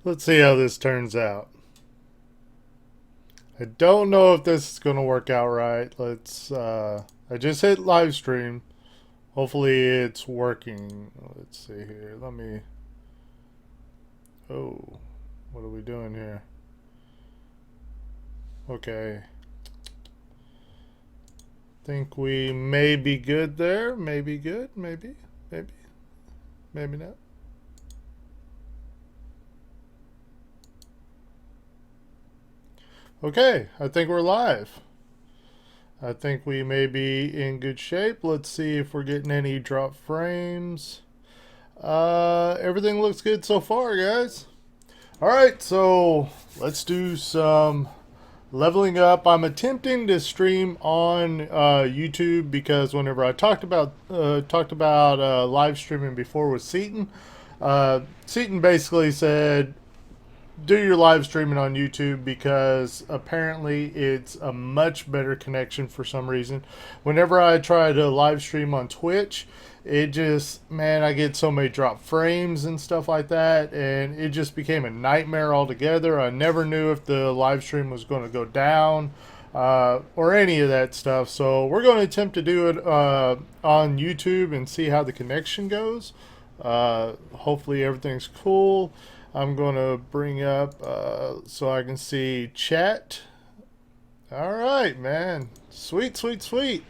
Let's see how this turns out. I don't know if this is going to work out right. I just hit live stream. Hopefully it's working. Let's see here. Oh, what are we doing here? Okay. Think we may be good there. Maybe good. Maybe. Maybe not. Okay, I think we're live. I think we may be in good shape. Let's see if we're getting any drop frames. Everything looks good so far, guys. All right, so let's do some leveling up. I'm attempting to stream on YouTube because whenever I talked about live streaming before with Seaton, Seaton basically said do your live streaming on YouTube because apparently it's a much better connection for some reason. Whenever I try to live stream on Twitch, it just, man, I get so many drop frames and stuff like that, and it just became a nightmare altogether. I never knew if the live stream was going to go down or any of that stuff. So we're going to attempt to do it on YouTube and see how the connection goes. Hopefully everything's cool. I'm going to bring up so I can see chat. All right, man. Sweet, sweet, sweet.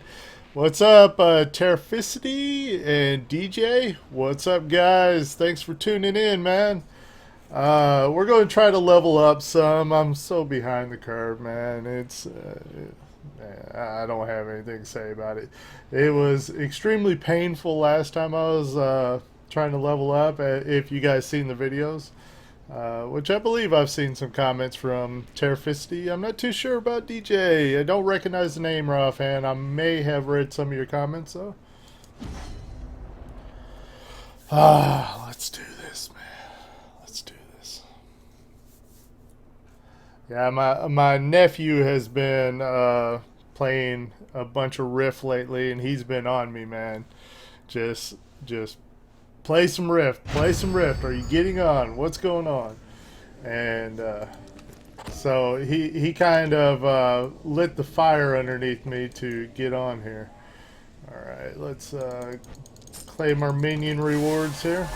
What's up, Terraficity and DJ? What's up, guys? Thanks for tuning in, man. We're going to try to level up some. I'm so behind the curve, man. I don't have anything to say about it. It was extremely painful last time I was trying to level up, if you guys seen the videos. Which I believe I've seen some comments from Terraficity. I'm not too sure about DJ. I don't recognize the name right offhand. I may have read some of your comments though. Let's do this, man. Let's do this. Yeah, my nephew has been playing a bunch of Rift lately, and he's been on me, man. Just play some Rift. Play some Rift. Are you getting on? What's going on? And so he kind of lit the fire underneath me to get on here. All right, let's claim our minion rewards here.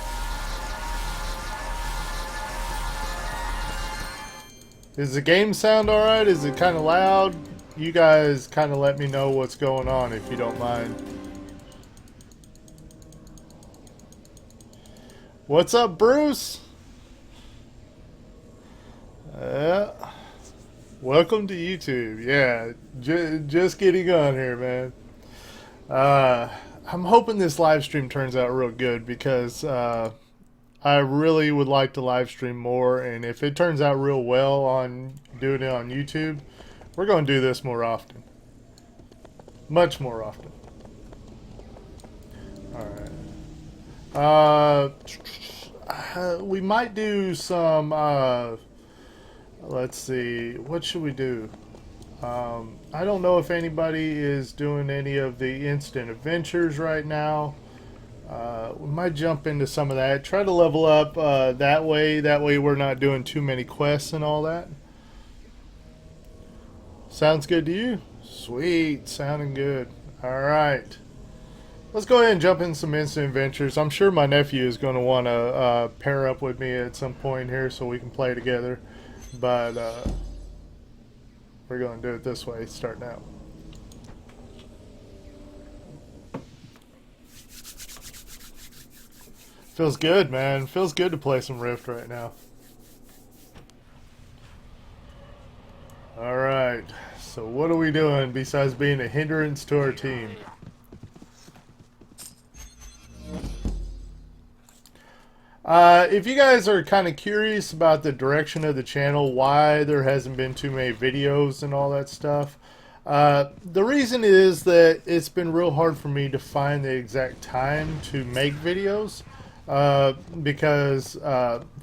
Is the game sound all right? Is it kind of loud? You guys kind of let me know what's going on if you don't mind. What's up, Bruce? Welcome to YouTube. Yeah, just getting on here, man. I'm hoping this live stream turns out real good because I really would like to live stream more, and if it turns out real well on doing it on YouTube, we're going to do this more often. Much more often. All right. We might do some, let's see, what should we do? I don't know if anybody is doing any of the instant adventures right now. We might jump into some of that. Try to level up that way. That way we're not doing too many quests and all that. Sounds good to you? Sweet. Sounding good. All right. Let's go ahead and jump in some instant adventures. I'm sure my nephew is going to want to pair up with me at some point here so we can play together. But we're going to do it this way, starting out. Feels good, man. Feels good to play some Rift right now. Alright, so what are we doing besides being a hindrance to our team? If you guys are kind of curious about the direction of the channel, why there hasn't been too many videos and all that stuff, the reason is that it's been real hard for me to find the exact time to make videos because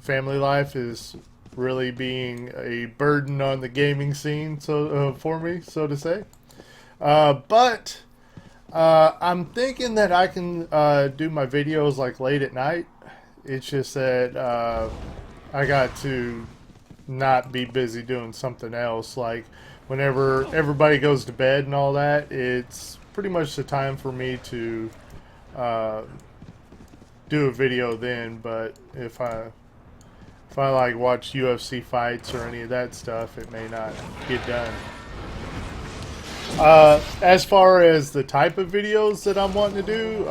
family life is really being a burden on the gaming scene, so for me, so to say. But I'm thinking that I can do my videos like late at night. It's just that I got to not be busy doing something else. Like whenever everybody goes to bed and all that, it's pretty much the time for me to uh, do a video then. But if I like watch UFC fights or any of that stuff, it may not get done. As far as the type of videos that I'm wanting to do,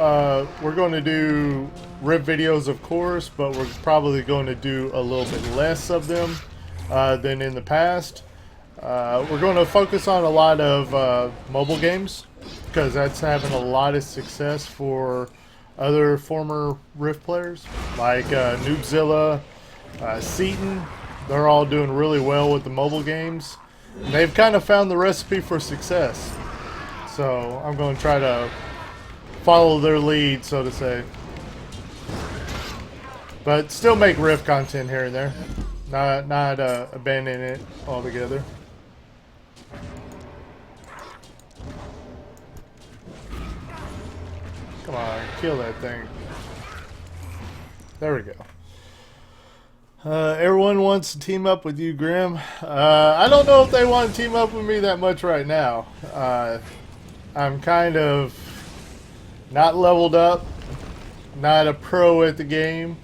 we're going to do rip videos, of course, but we're probably going to do a little bit less of them than in the past. We're going to focus on a lot of mobile games because that's having a lot of success for other former Rift players like Noobzilla, Seaton. They're all doing really well with the mobile games. They've kind of found the recipe for success. So I'm going to try to follow their lead, so to say. But still make Rift content here and there. Not abandon it altogether. Come on, kill that thing. There we go. Everyone wants to team up with you, Grim. I don't know if they want to team up with me that much right now. I'm kind of not leveled up, not a pro at the game.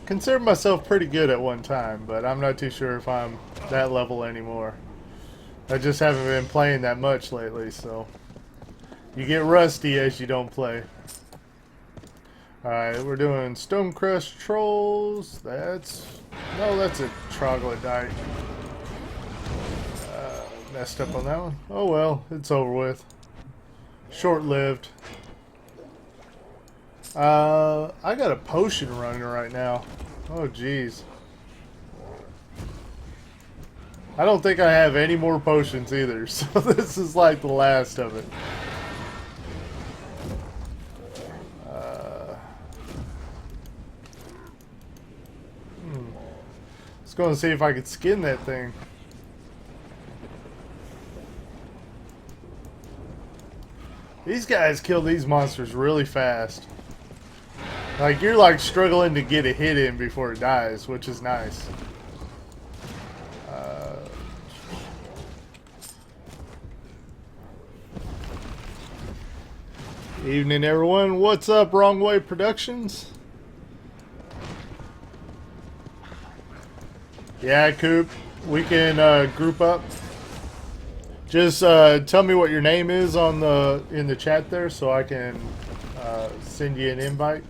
Consider myself pretty good at one time, but I'm not too sure if I'm that level anymore. I just haven't been playing that much lately, so you get rusty as you don't play. Alright, we're doing Stonecrest Trolls. That's a troglodyte. Messed up on that one. Oh well, it's over with. Short-lived. I got a potion running right now. Oh jeez. I don't think I have any more potions either, so this is like the last of it. Going to see if I could skin that thing. These guys kill these monsters really fast. Like, you're like struggling to get a hit in before it dies, which is nice. Evening, everyone. What's up, Wrong Way Productions? Yeah, Coop, we can group up. Just tell me what your name is on in the chat there, so I can send you an invite.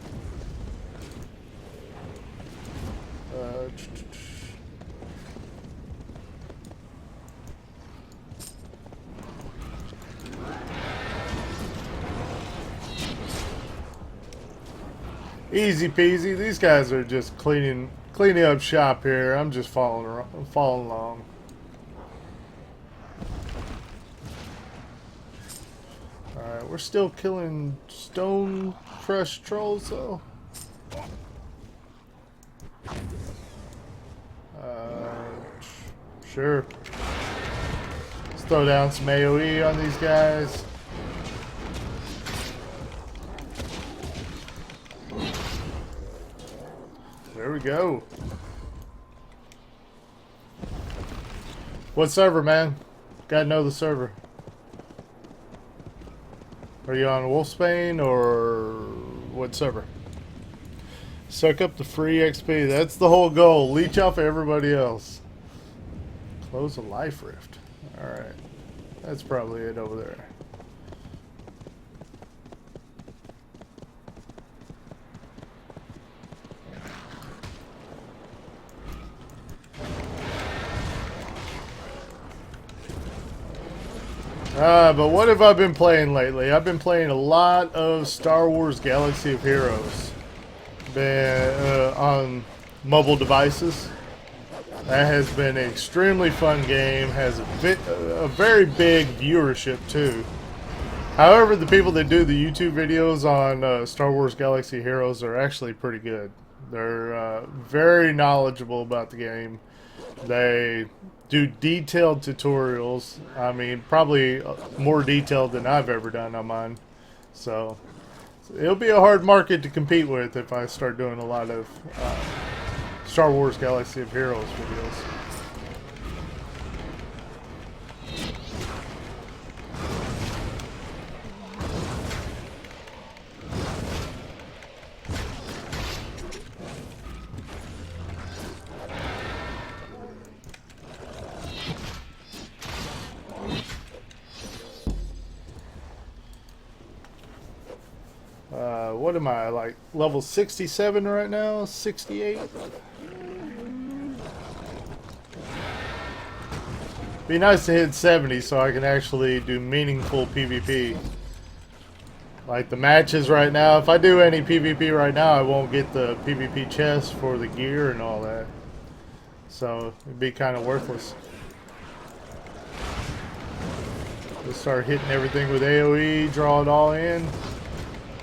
Easy peasy. These guys are just cleaning up shop here. I'm just following along. Alright, we're still killing stone crush trolls though. Sure. Let's throw down some AoE on these guys. There we go. What server, man? Gotta know the server. Are you on Wolfsbane or what server? Suck up the free XP. That's the whole goal. Leech off everybody else. Close a life rift. Alright. That's probably it over there. But what have I been playing lately? I've been playing a lot of Star Wars Galaxy of Heroes. Been on mobile devices. That has been an extremely fun game. Has a very big viewership too. However, the people that do the YouTube videos on Star Wars Galaxy Heroes are actually pretty good. They're very knowledgeable about the game. They do detailed tutorials. I mean, probably more detailed than I've ever done on mine. So it'll be a hard market to compete with if I start doing a lot of Star Wars Galaxy of Heroes videos. What am I, like level 67 right now? 68? Be nice to hit 70 so I can actually do meaningful PvP. Like the matches right now, if I do any PvP right now, I won't get the PvP chest for the gear and all that. So it'd be kind of worthless. Just start hitting everything with AoE, draw it all in.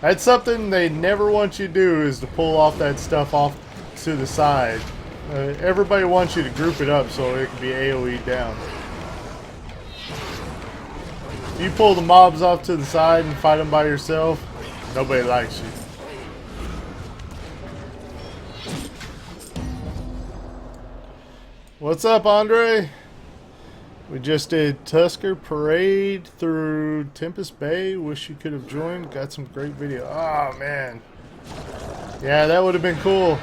That's something they never want you to do, is to pull off that stuff off to the side. Everybody wants you to group it up so it can be AoE down. If you pull the mobs off to the side and fight them by yourself, nobody likes you. What's up, Andre? We just did Tusker Parade through Tempest Bay. Wish you could have joined. Got some great video. Oh, man. Yeah, that would have been cool.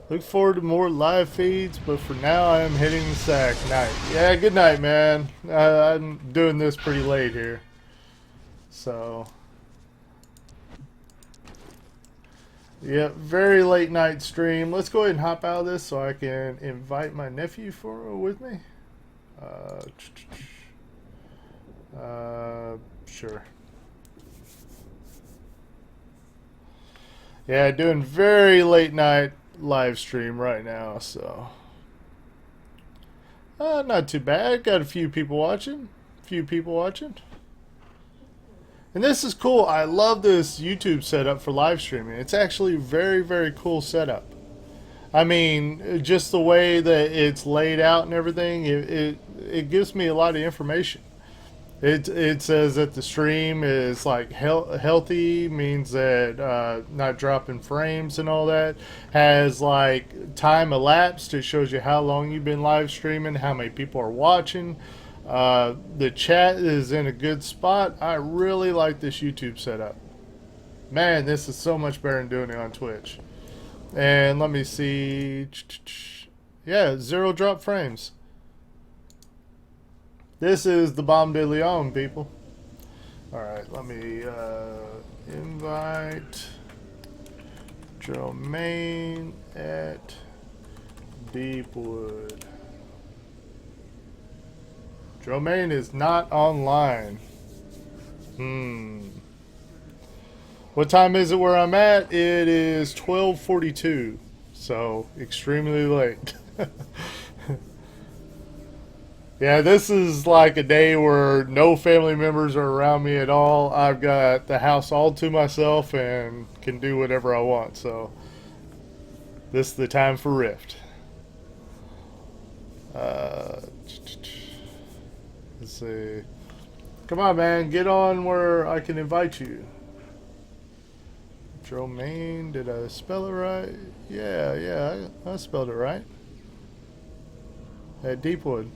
Look forward to more live feeds, but for now I am hitting the sack. Night. Yeah, good night, man. I'm doing this pretty late here. So... yeah, very late night stream. Let's go ahead and hop out of this so I can invite my nephew with me. Sure. Yeah, doing very late night live stream right now, so not too bad. Got a few people watching. And this is cool. I love this YouTube setup for live streaming. It's actually very, very cool setup. I mean, just the way that it's laid out and everything, it gives me a lot of information. It says that the stream is like healthy, means that not dropping frames and all that. Has like time elapsed. It shows you how long you've been live streaming, how many people are watching. The chat is in a good spot. I really like this YouTube setup. Man, this is so much better than doing it on Twitch. And let me see. Yeah, 0 drop frames. This is the Bomb de Leon, people. Alright, let me invite Jermaine at Deepwood. Jermaine is not online. What time is it where I'm at? It is 12:42. So, extremely late. Yeah, this is like a day where no family members are around me at all. I've got the house all to myself and can do whatever I want. So, this is the time for Rift. Let's see. Come on, man. Get on where I can invite you. Dromain, did I spell it right? Yeah, I spelled it right. At Deepwood.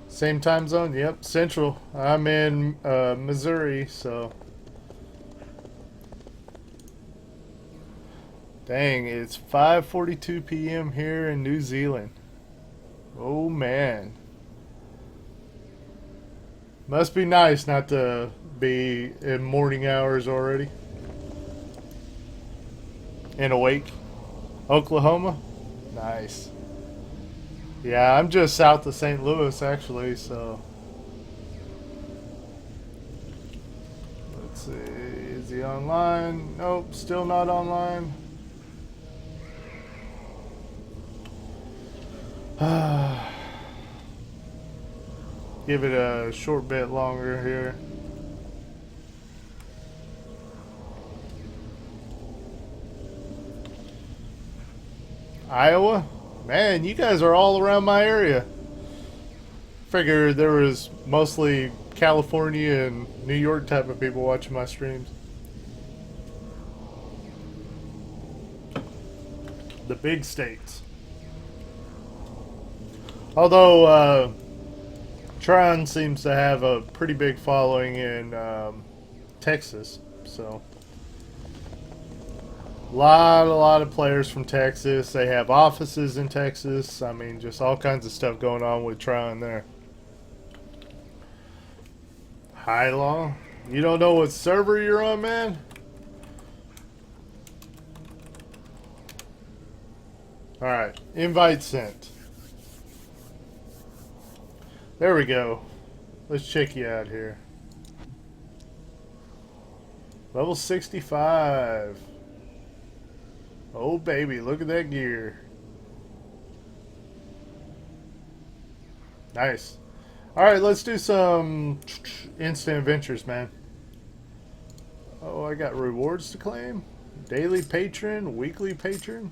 Same time zone? Yep, Central. I'm in Missouri, so... dang, it's 5:42 p.m. here in New Zealand. Oh, man. Must be nice not to be in morning hours already. And awake. Oklahoma? Nice. Yeah, I'm just south of St. Louis, actually, so... let's see. Is he online? Nope, still not online. Give it a short bit longer here. Iowa? Man, you guys are all around my area. Figured there was mostly California and New York type of people watching my streams. The big states. Although Tron seems to have a pretty big following in Texas, so a lot of players from Texas. They have offices in Texas. I mean, just all kinds of stuff going on with Tron there. High Law? You don't know what server you're on, man? Alright, invite sent. There we go. Let's check you out here. Level 65. Oh baby, look at that gear. Nice. Alright, let's do some instant adventures, man. Oh, I got rewards to claim. Daily patron, weekly patron.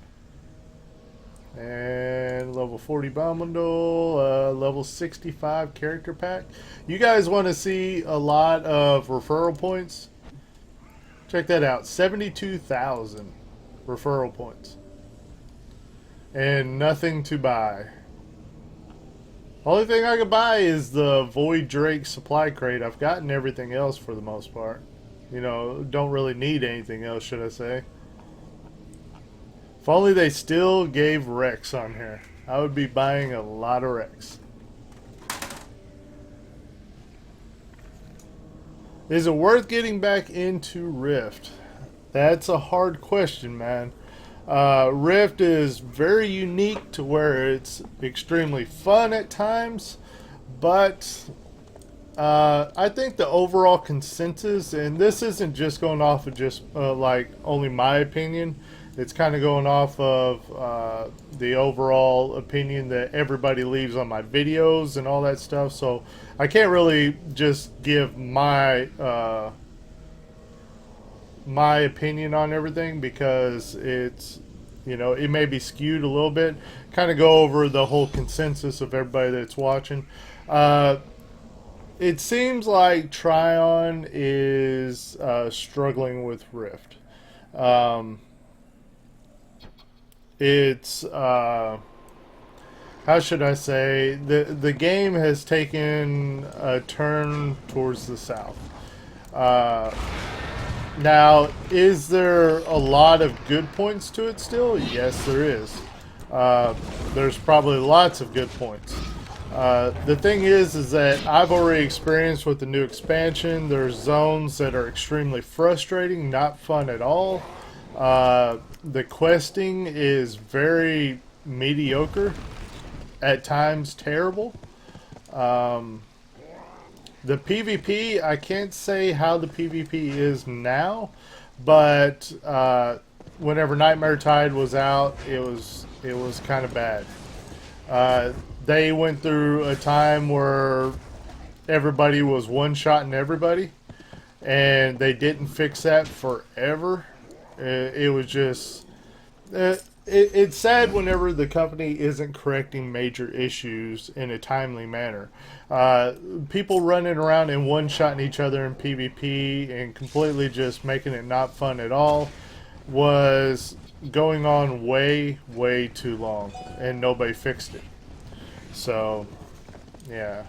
And level 40 bomb bundle, level 65 character pack. You guys want to see a lot of referral points? Check that out. 72,000 referral points. And nothing to buy. Only thing I could buy is the Void Drake supply crate. I've gotten everything else for the most part. You know, don't really need anything else, should I say. If only they still gave Rex on here. I would be buying a lot of Rex. Is it worth getting back into Rift? That's a hard question, man. Rift is very unique to where it's extremely fun at times, but I think the overall consensus, and this isn't just going off of just like only my opinion, it's kind of going off of the overall opinion that everybody leaves on my videos and all that stuff. So I can't really just give my my opinion on everything because it's, you know, it may be skewed a little bit. Kind of go over the whole consensus of everybody that's watching. It seems like Tryon is struggling with Rift. It's how should I say, the game has taken a turn towards the south. Now, is there a lot of good points to it still? Yes, there is. There's probably lots of good points. The thing is that I've already experienced with the new expansion, there's zones that are extremely frustrating, not fun at all. The questing is very mediocre, at times terrible. The PvP, I can't say how the PvP is now, but whenever Nightmare Tide was out, it was kind of bad. They went through a time where everybody was one-shotting everybody, and they didn't fix that forever. It was just... It's sad whenever the company isn't correcting major issues in a timely manner. People running around and one-shotting each other in PvP and completely just making it not fun at all was going on way, way too long, and nobody fixed it. So, yeah.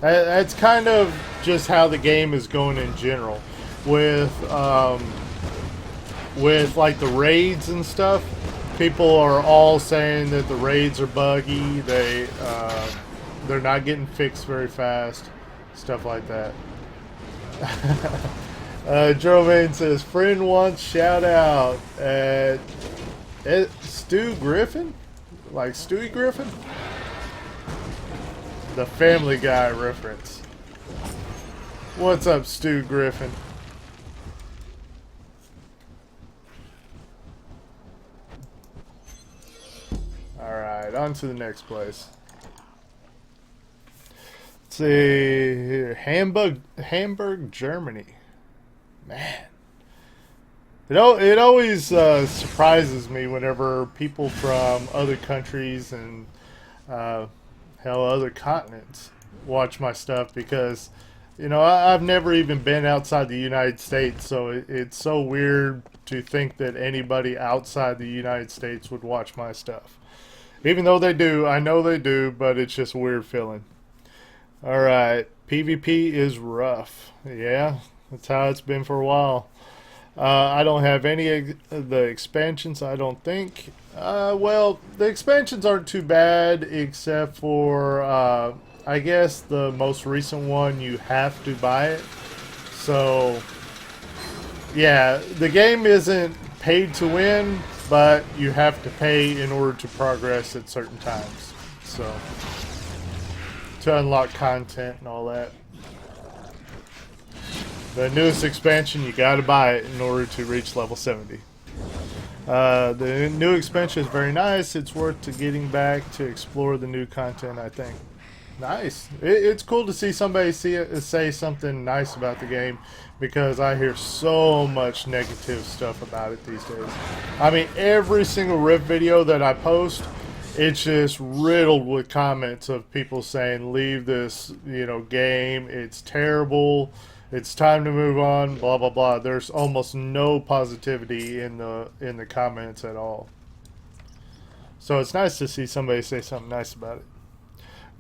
That's kind of just how the game is going in general. With like the raids and stuff, people are all saying that the raids are buggy. They're not getting fixed very fast, stuff like that. Jermaine says, friend wants shout out at Stu Griffin, like Stewie Griffin, the Family Guy reference. What's up, Stu Griffin? Alright, on to the next place. Let's see here. Hamburg, Germany. Man. It always surprises me whenever people from other countries and hell, other continents watch my stuff, because You know, I've never even been outside the United States, so it's so weird to think that anybody outside the United States would watch my stuff. Even though they do, I know they do, but it's just a weird feeling. All right, PvP is rough. Yeah, that's how it's been for a while. I don't have any of the expansions, I don't think. Well, the expansions aren't too bad, except for, I guess, the most recent one, you have to buy it. So, yeah, the game isn't paid to win, but you have to pay in order to progress at certain times. So, to unlock content and all that. The newest expansion, you gotta buy it in order to reach level 70. The new expansion is very nice. It's worth to getting back to explore the new content, I think. Nice. It's cool to see somebody say something nice about the game, because I hear so much negative stuff about it these days. I mean, every single Rift video that I post, it's just riddled with comments of people saying, leave this, game. It's terrible. It's time to move on, blah blah blah. There's almost no positivity in the comments at all. So it's nice to see somebody say something nice about it.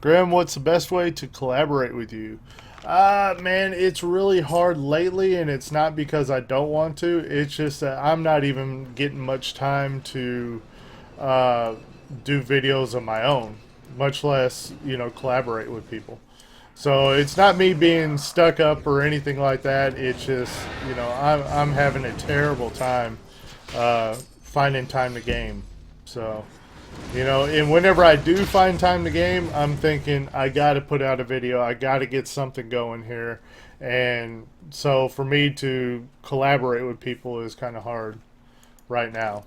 Grim, what's the best way to collaborate with you? Man, it's really hard lately, and it's not because I don't want to. It's just that I'm not even getting much time to do videos of my own, much less, collaborate with people. So it's not me being stuck up or anything like that. It's just, I'm having a terrible time finding time to game. So, and whenever I do find time to game, I'm thinking I got to put out a video. I got to get something going here. And so for me to collaborate with people is kind of hard right now.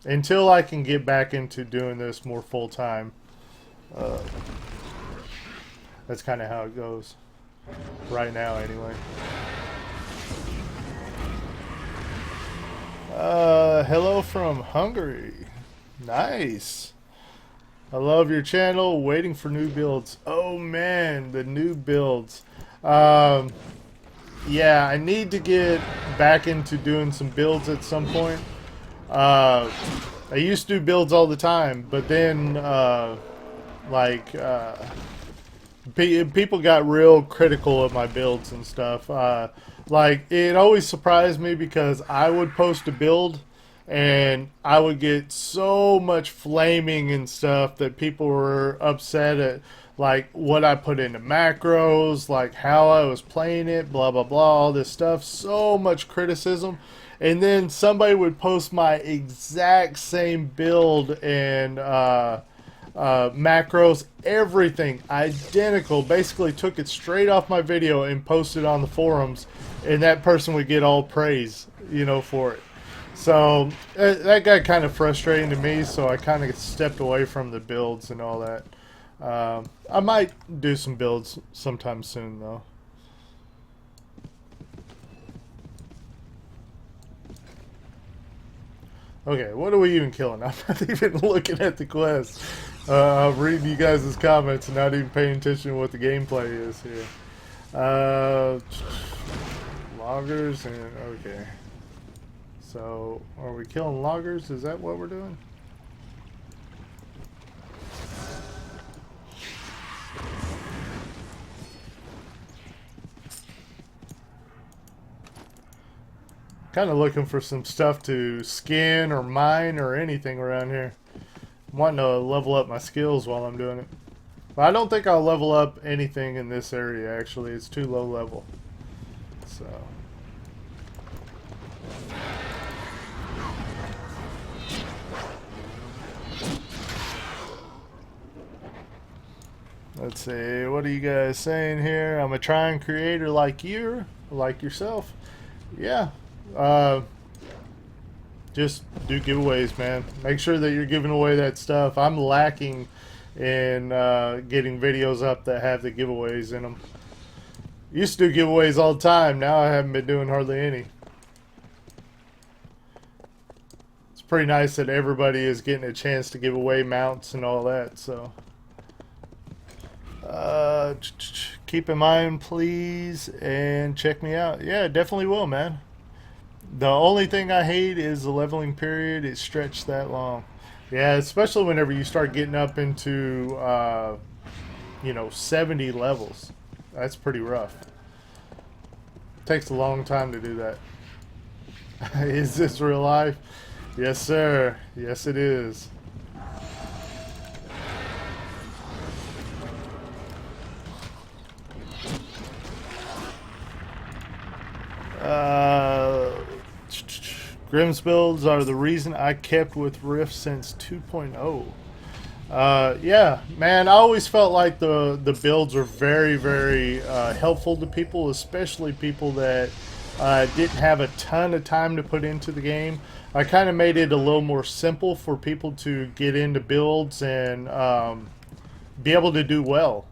Until I can get back into doing this more full time. That's kind of how it goes. Right now, anyway. Hello from Hungary. Nice. I love your channel. Waiting for new builds. Oh, man. The new builds. Yeah, I need to get back into doing some builds at some point. I used to do builds all the time, but then, people got real critical of my builds and stuff. It always surprised me because I would post a build and I would get so much flaming and stuff that people were upset at, like, what I put into macros, like how I was playing it, blah blah blah, all this stuff. So much criticism. And then somebody would post my exact same build and macros, everything identical. Basically took it straight off my video and posted on the forums, and that person would get all praise, for it. So that got kind of frustrating to me, so I kind of stepped away from the builds and all that. I might do some builds sometime soon, though. Okay, what are we even killing? I'm not even looking at the quest. I'm reading you guys' comments and not even paying attention to what the gameplay is here. Loggers and okay. So, are we killing loggers? Is that what we're doing? Kind of looking for some stuff to skin or mine or anything around here. I'm wanting to level up my skills while I'm doing it. But I don't think I'll level up anything in this area, actually. It's too low level. So. Let's see, what are you guys saying here? I'm a trying creator like you, like yourself. Yeah. Just do giveaways, man. Make sure that you're giving away that stuff. I'm lacking in getting videos up that have the giveaways in them. Used to do giveaways all the time. Now I haven't been doing hardly any. It's pretty nice that everybody is getting a chance to give away mounts and all that, so. Keep in mind, please, and check me out. Yeah, definitely will, man. The only thing I hate is the leveling period. It stretched that long. Yeah, especially whenever you start getting up into, 70 levels. That's pretty rough. Takes a long time to do that. Is this real life? Yes, sir. Yes, it is. Uh, Grimm's builds are the reason I kept with Rift since 2.0. Yeah, man, I always felt like the builds were very, very helpful to people, especially people that didn't have a ton of time to put into the game. I kind of made it a little more simple for people to get into builds and be able to do well.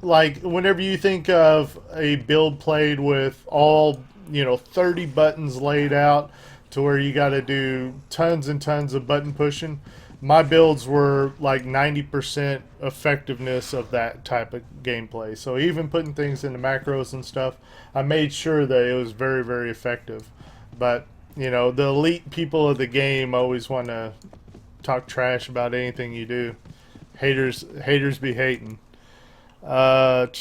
Like whenever you think of a build played with all 30 buttons laid out to where you got to do tons and tons of button pushing, my builds were like 90% effectiveness of that type of gameplay. So even putting things into macros and stuff, I made sure that it was very, very effective. But the elite people of the game always want to talk trash about anything you do. Haters be hating. I've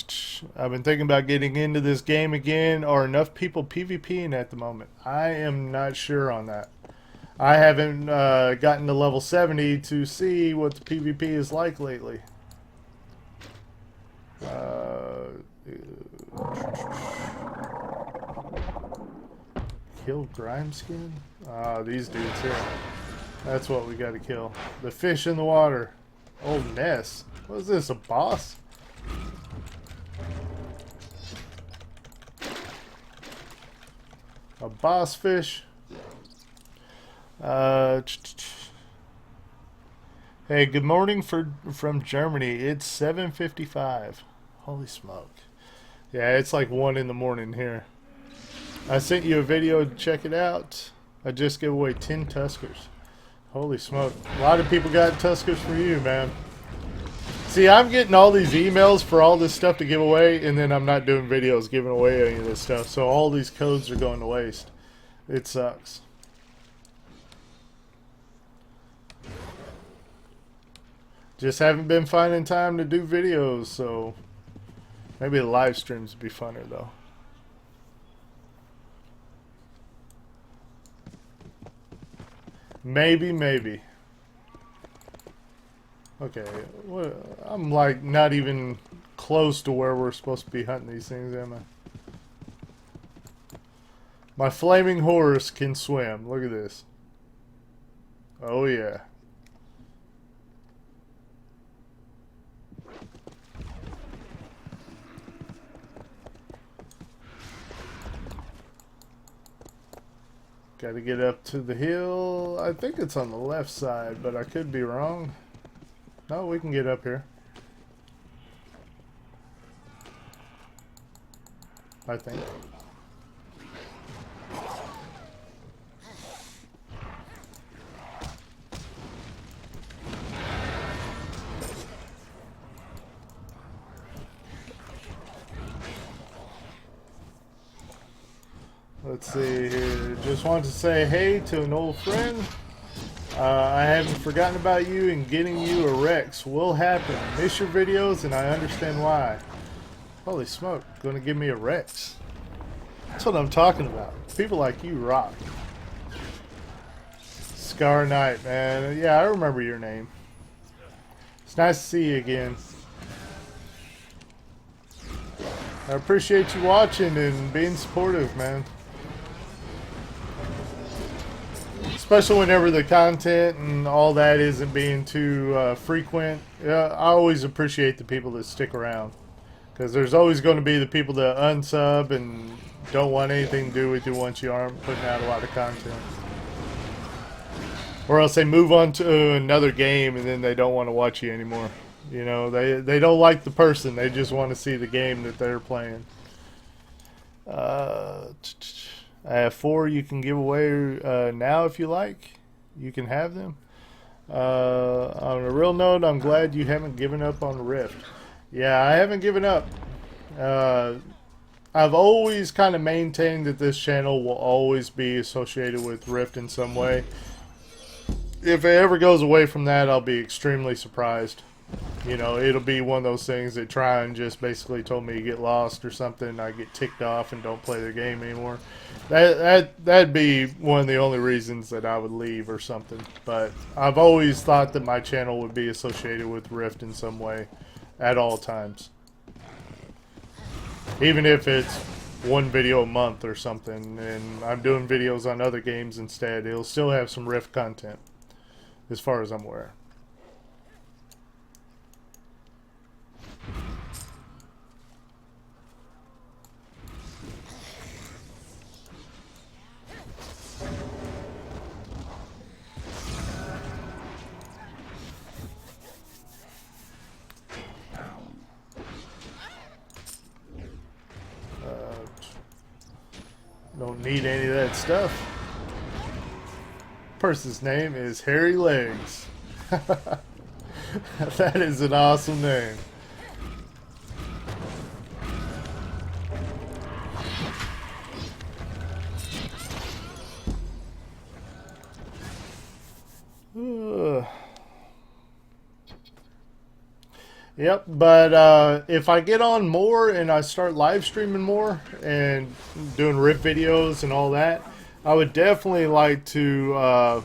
been thinking about getting into this game again. Are enough people PvPing at the moment? I am not sure on that. I haven't gotten to level 70 to see what the PvP is like lately. Kill Grimeskin? These dudes here. That's what we gotta kill. The fish in the water. Old Ness. What is this, a boss? A boss fish? Hey, good morning from Germany. It's 7:55. Holy smoke. Yeah, it's like 1 in the morning here. I sent you a video to check it out. I just gave away 10 Tuskers. Holy smoke. A lot of people got Tuskers for you, man. See, I'm getting all these emails for all this stuff to give away, and then I'm not doing videos giving away any of this stuff. So all these codes are going to waste. It sucks. Just haven't been finding time to do videos, so maybe the live streams would be funner, though. Maybe. Okay, I'm like not even close to where we're supposed to be hunting these things, am I? My flaming horse can swim. Look at this. Oh yeah. Got to get up to the hill. I think it's on the left side, but I could be wrong. No, we can get up here. I think. Let's see here. Just wanted to say hey to an old friend. I haven't forgotten about you, and getting you a Rex will happen. Miss your videos, and I understand why. Holy smoke, gonna give me a Rex. That's what I'm talking about. People like you rock. Scar Knight, man. Yeah, I remember your name. It's nice to see you again. I appreciate you watching and being supportive, man. Especially whenever the content and all that isn't being too frequent. Yeah, I always appreciate the people that stick around. Because there's always going to be the people that unsub and don't want anything to do with you once you aren't putting out a lot of content. Or else they move on to another game and then they don't want to watch you anymore. You know, they don't like the person. They just want to see the game that they're playing. I have 4 you can give away now if you like. You can have them. On a real note, I'm glad you haven't given up on Rift. Yeah, I haven't given up. Uh, I've always kind of maintained that this channel will always be associated with Rift in some way. If it ever goes away from that, I'll be extremely surprised. You know, it'll be one of those things that try and just basically told me to get lost or something. I get ticked off and don't play the game anymore. That'd be one of the only reasons that I would leave or something. But I've always thought that my channel would be associated with Rift in some way at all times. Even if it's one video a month or something, and I'm doing videos on other games instead, it'll still have some Rift content, as far as I'm aware. Don't need any of that stuff. Person's name is Hairy Legs. That is an awesome name. Yep, but if I get on more and I start live streaming more and doing Rift videos and all that, I would definitely like to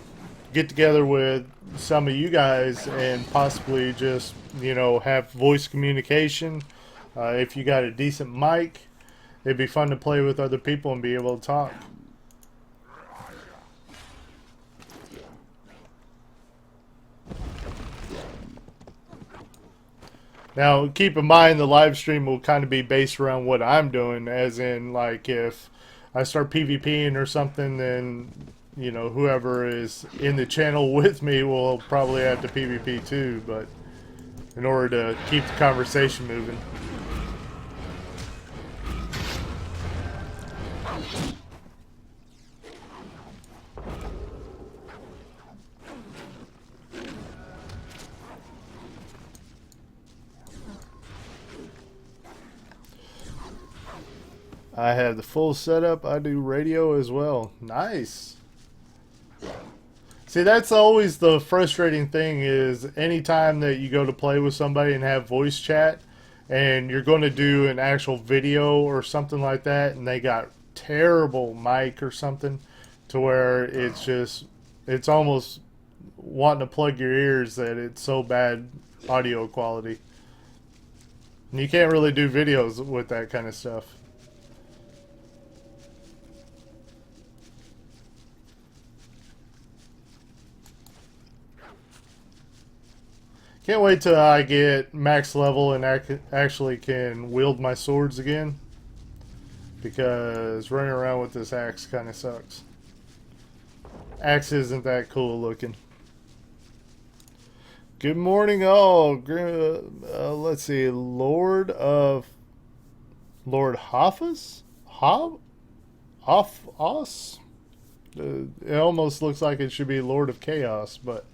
get together with some of you guys and possibly just, you know, have voice communication. If you got a decent mic, it'd be fun to play with other people and be able to talk. Now, keep in mind the live stream will kind of be based around what I'm doing, as in, like, if I start PvPing or something, then, you know, whoever is in the channel with me will probably have to PvP too, but in order to keep the conversation moving. I have the full setup. I do radio as well. Nice. See, that's always the frustrating thing, is anytime that you go to play with somebody and have voice chat and you're going to do an actual video or something like that and they got terrible mic or something to where it's just, it's almost wanting to plug your ears that it's so bad audio quality. And you can't really do videos with that kind of stuff. Can't wait till I get max level and actually can wield my swords again. Because running around with this axe kind of sucks. Axe isn't that cool looking. Good morning all. Let's see. Lord Hoffus? Hoff-os? It almost looks like it should be Lord of Chaos, but...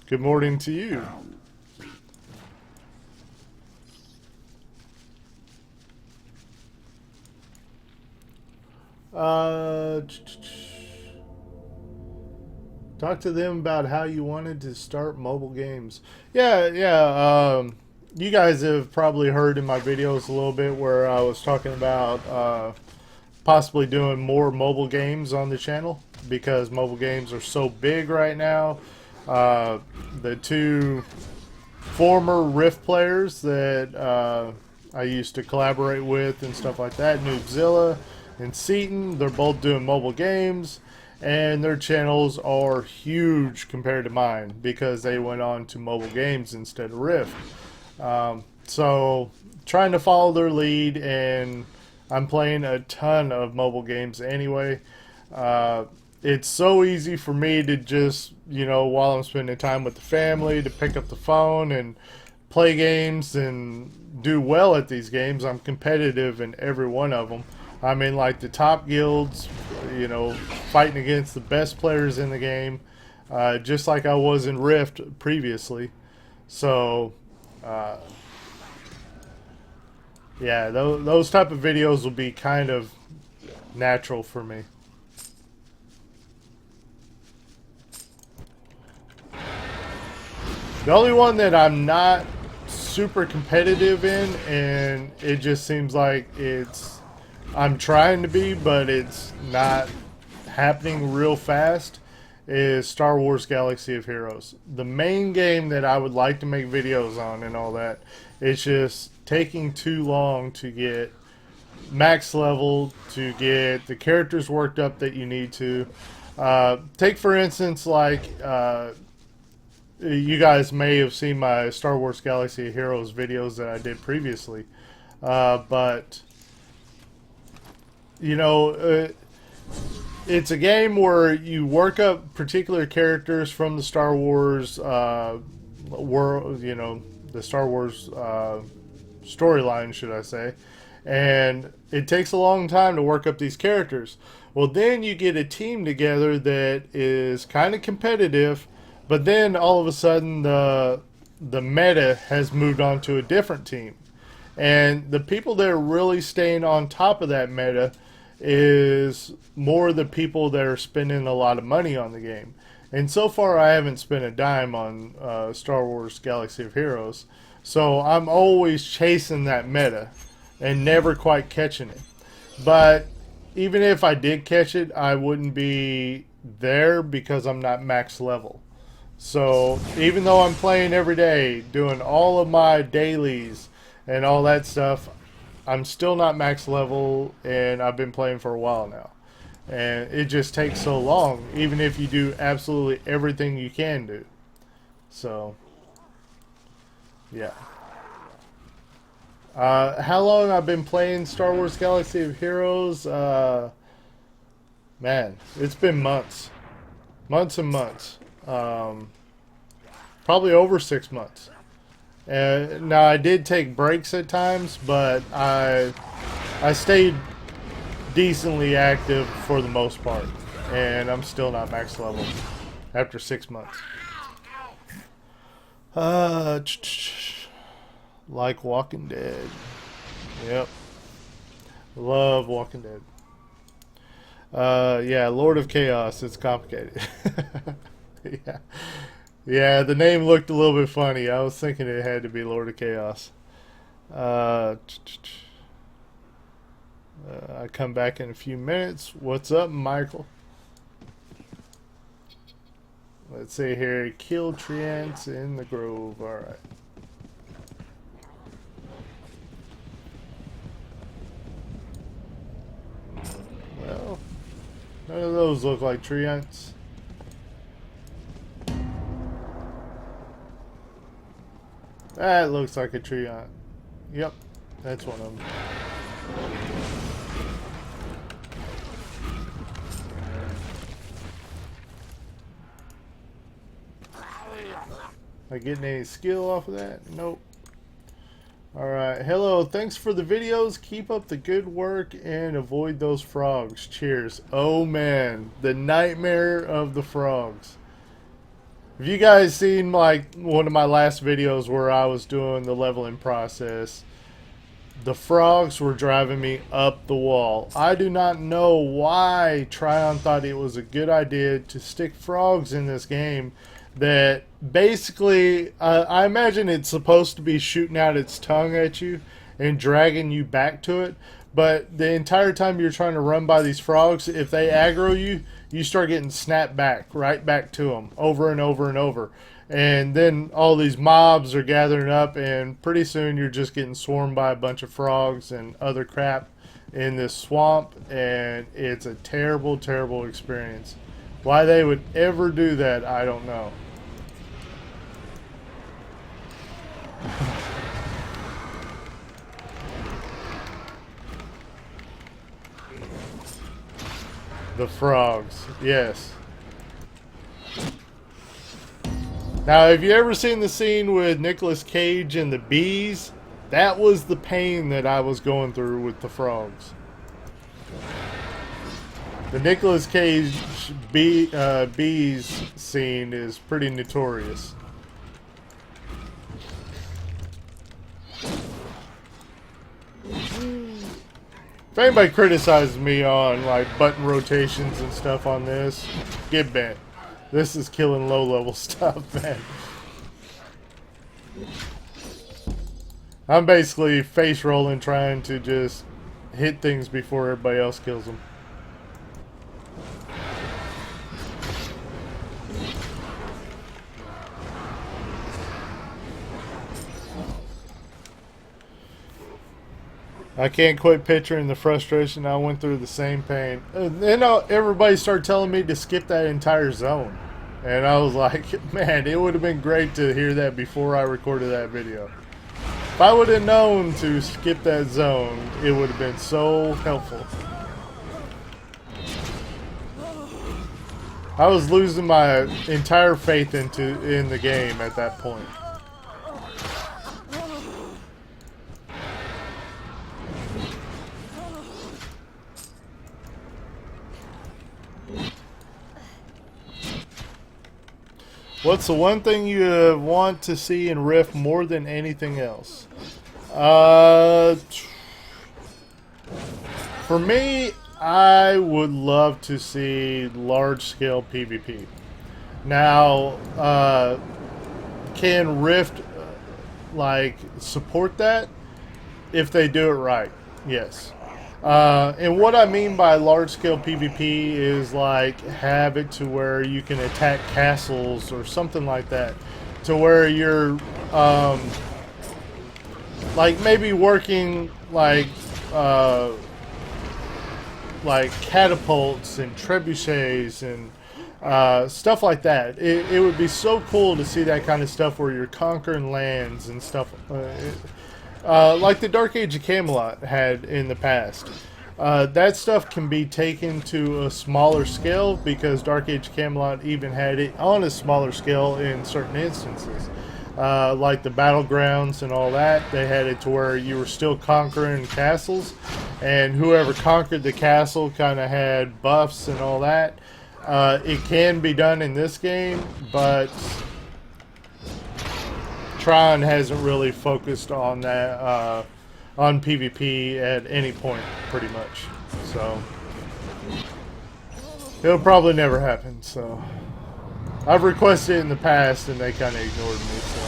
Good morning to you. Talk to them about how you wanted to start mobile games. Yeah. You guys have probably heard in my videos a little bit where I was talking about possibly doing more mobile games on the channel because mobile games are so big right now. The two former Rift players that I used to collaborate with and stuff like that, Noobzilla and Seaton, they're both doing mobile games, and their channels are huge compared to mine because they went on to mobile games instead of Rift. So trying to follow their lead, and I'm playing a ton of mobile games anyway. It's so easy for me to just, you know, while I'm spending time with the family, to pick up the phone and play games and do well at these games. I'm competitive in every one of them. I'm in like the top guilds, you know, fighting against the best players in the game, just like I was in Rift previously. So, yeah, those type of videos will be kind of natural for me. The only one that I'm not super competitive in, and it just seems like I'm trying to be, but it's not happening real fast, is Star Wars Galaxy of Heroes. The main game that I would like to make videos on and all that, it's just taking too long to get max level, to get the characters worked up that you need to. Take for instance, like, you guys may have seen my Star Wars Galaxy of Heroes videos that I did previously. But, you know, it's a game where you work up particular characters from the Star Wars world, you know, the Star Wars storyline, should I say. And it takes a long time to work up these characters. Well, then you get a team together that is kind of competitive, but then all of a sudden the meta has moved on to a different team. And the people that are really staying on top of that meta is more the people that are spending a lot of money on the game. And so far I haven't spent a dime on Star Wars Galaxy of Heroes. So I'm always chasing that meta and never quite catching it. But even if I did catch it, I wouldn't be there because I'm not max level. So even though I'm playing every day, doing all of my dailies and all that stuff, I'm still not max level, and I've been playing for a while now. And it just takes so long, even if you do absolutely everything you can do. So, yeah. How long I've been playing Star Wars Galaxy of Heroes? Man, it's been months. Months and months. Probably over 6 months. Now I did take breaks at times, but I stayed decently active for the most part, and I'm still not max level after 6 months. Like Walking Dead. Yep. Love Walking Dead. Yeah, Lord of Chaos. It's complicated. Yeah. Yeah, the name looked a little bit funny. I was thinking it had to be Lord of Chaos. I come back in a few minutes. What's up, Michael? Let's see here. Kill treants in the grove. Alright. Well, none of those look like treants. That looks like a treant. Yep, that's one of them. Am I getting any skill off of that? Nope. Alright, hello, thanks for the videos. Keep up the good work and avoid those frogs. Cheers. Oh man, the nightmare of the frogs. Have you guys seen like one of my last videos where I was doing the leveling process? The frogs were driving me up the wall. I do not know why Tryon thought it was a good idea to stick frogs in this game that basically, I imagine it's supposed to be shooting out its tongue at you and dragging you back to it. But the entire time you're trying to run by these frogs, if they aggro you, you start getting snapped back, right back to them, over and over and over. And then all these mobs are gathering up, and pretty soon you're just getting swarmed by a bunch of frogs and other crap in this swamp, and it's a terrible, terrible experience. Why they would ever do that, I don't know. The frogs, yes. Now, have you ever seen the scene with Nicolas Cage and the bees? That was the pain that I was going through with the frogs. The Nicolas Cage bees scene is pretty notorious. If anybody criticizes me on like button rotations and stuff on this, get bent. This is killing low level stuff, man. I'm basically face rolling trying to just hit things before everybody else kills them. I can't quit picturing the frustration. I went through the same pain. Then everybody started telling me to skip that entire zone. And I was like, man, it would have been great to hear that before I recorded that video. If I would have known to skip that zone, it would have been so helpful. I was losing my entire faith in the game at that point. What's the one thing you want to see in Rift more than anything else? For me, I would love to see large-scale PvP. Now, can Rift like support that? If they do it right, yes. And what I mean by large-scale PvP is like have it to where you can attack castles or something like that, to where you're like maybe working like catapults and trebuchets and stuff like that. It would be so cool to see that kind of stuff where you're conquering lands and stuff. Like the Dark Age of Camelot had in the past. That stuff can be taken to a smaller scale because Dark Age of Camelot even had it on a smaller scale in certain instances. Like the battlegrounds and all that, they had it to where you were still conquering castles, and whoever conquered the castle kind of had buffs and all that. It can be done in this game, but Tron hasn't really focused on that, on PvP at any point, pretty much. So it'll probably never happen. So I've requested it in the past, and they kind of ignored me. So,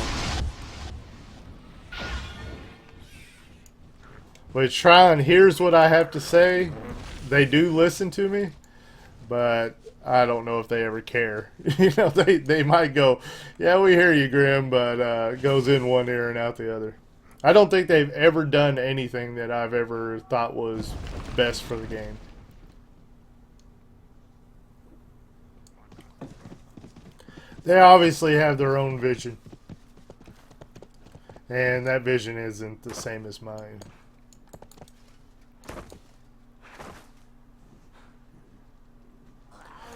but Tron, here's what I have to say. They do listen to me, but I don't know if they ever care. You know, they might go, yeah, we hear you, Grim, but it goes in one ear and out the other. I don't think they've ever done anything that I've ever thought was best for the game. They obviously have their own vision, and that vision isn't the same as mine.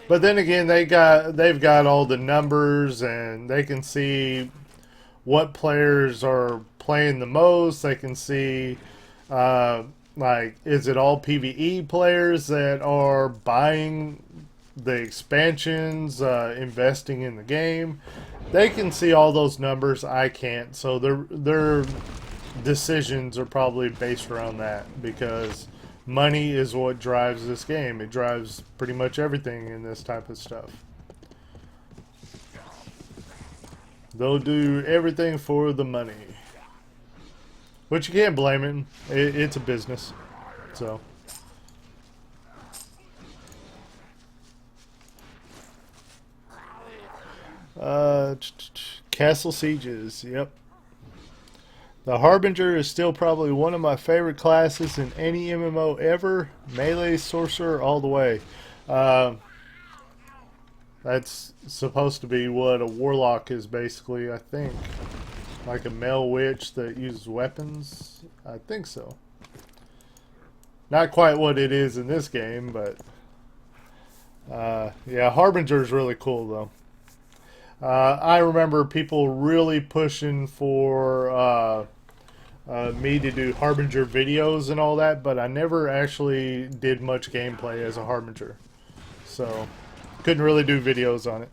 But then again, they've got all the numbers, and they can see what players are playing the most. They can see, like, is it all PvE players that are buying the expansions, investing in the game? They can see all those numbers. I can't. So their decisions are probably based around that, because money is what drives this game. It drives pretty much everything in this type of stuff. They'll do everything for the money. Which you can't blame it. It's a business. So. Castle Sieges. Yep. The Harbinger is still probably one of my favorite classes in any MMO ever. Melee Sorcerer all the way. That's supposed to be what a Warlock is basically, I think. Like a male witch that uses weapons. I think so. Not quite what it is in this game, but yeah, Harbinger is really cool though. I remember people really pushing for me to do Harbinger videos and all that, but I never actually did much gameplay as a Harbinger. so couldn't really do videos on it.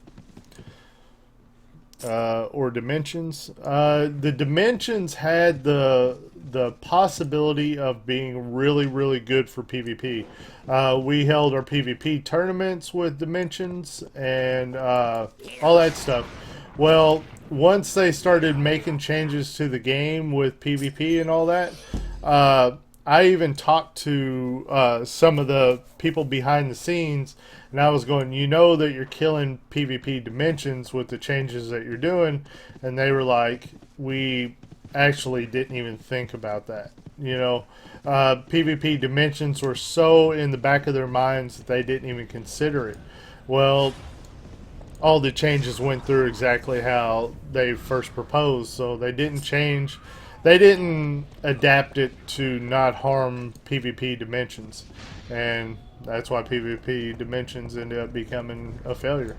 Or dimensions. The dimensions had the possibility of being really, really good for PvP. We held our PvP tournaments with dimensions and all that stuff. Well, once they started making changes to the game with PvP and all that, I even talked to some of the people behind the scenes, and I was going, you know that you're killing PvP dimensions with the changes that you're doing, and they were like, we actually didn't even think about that. You know, PvP dimensions were so in the back of their minds that they didn't even consider it. Well, all the changes went through exactly how they first proposed, so they didn't change. They didn't adapt it to not harm PvP dimensions, and that's why PvP dimensions ended up becoming a failure.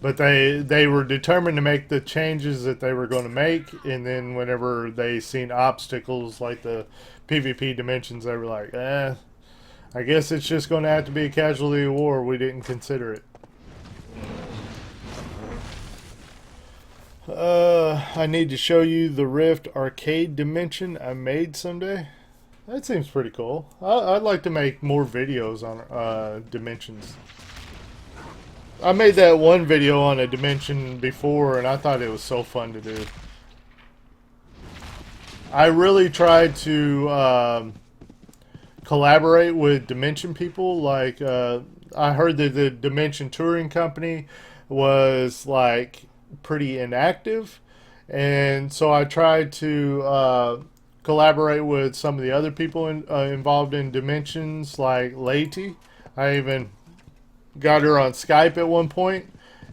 But they were determined to make the changes that they were going to make, and then whenever they seen obstacles like the PvP dimensions, they were like, I guess it's just going to have to be a casualty of war. We didn't consider it. I need to show you the Rift arcade dimension I made someday. That seems pretty cool. I'd like to make more videos on dimensions. I made that one video on a dimension before, and I thought it was so fun to do. I really tried to collaborate with Dimension people. Like, I heard that the Dimension Touring Company was, like, pretty inactive, and so I tried to collaborate with some of the other people involved in Dimensions, like Lady. I even got her on Skype at one point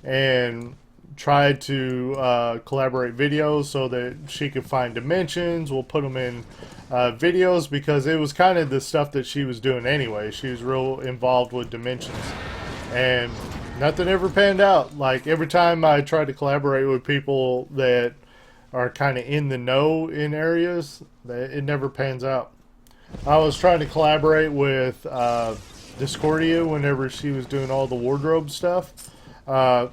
and tried to collaborate videos so that she could find dimensions. We'll put them in videos because it was kind of the stuff that she was doing anyway. She was real involved with dimensions, and nothing ever panned out. Like, every time I try to collaborate with people that are kind of in the know in areas, it never pans out. I was trying to collaborate with Discordia whenever she was doing all the wardrobe stuff,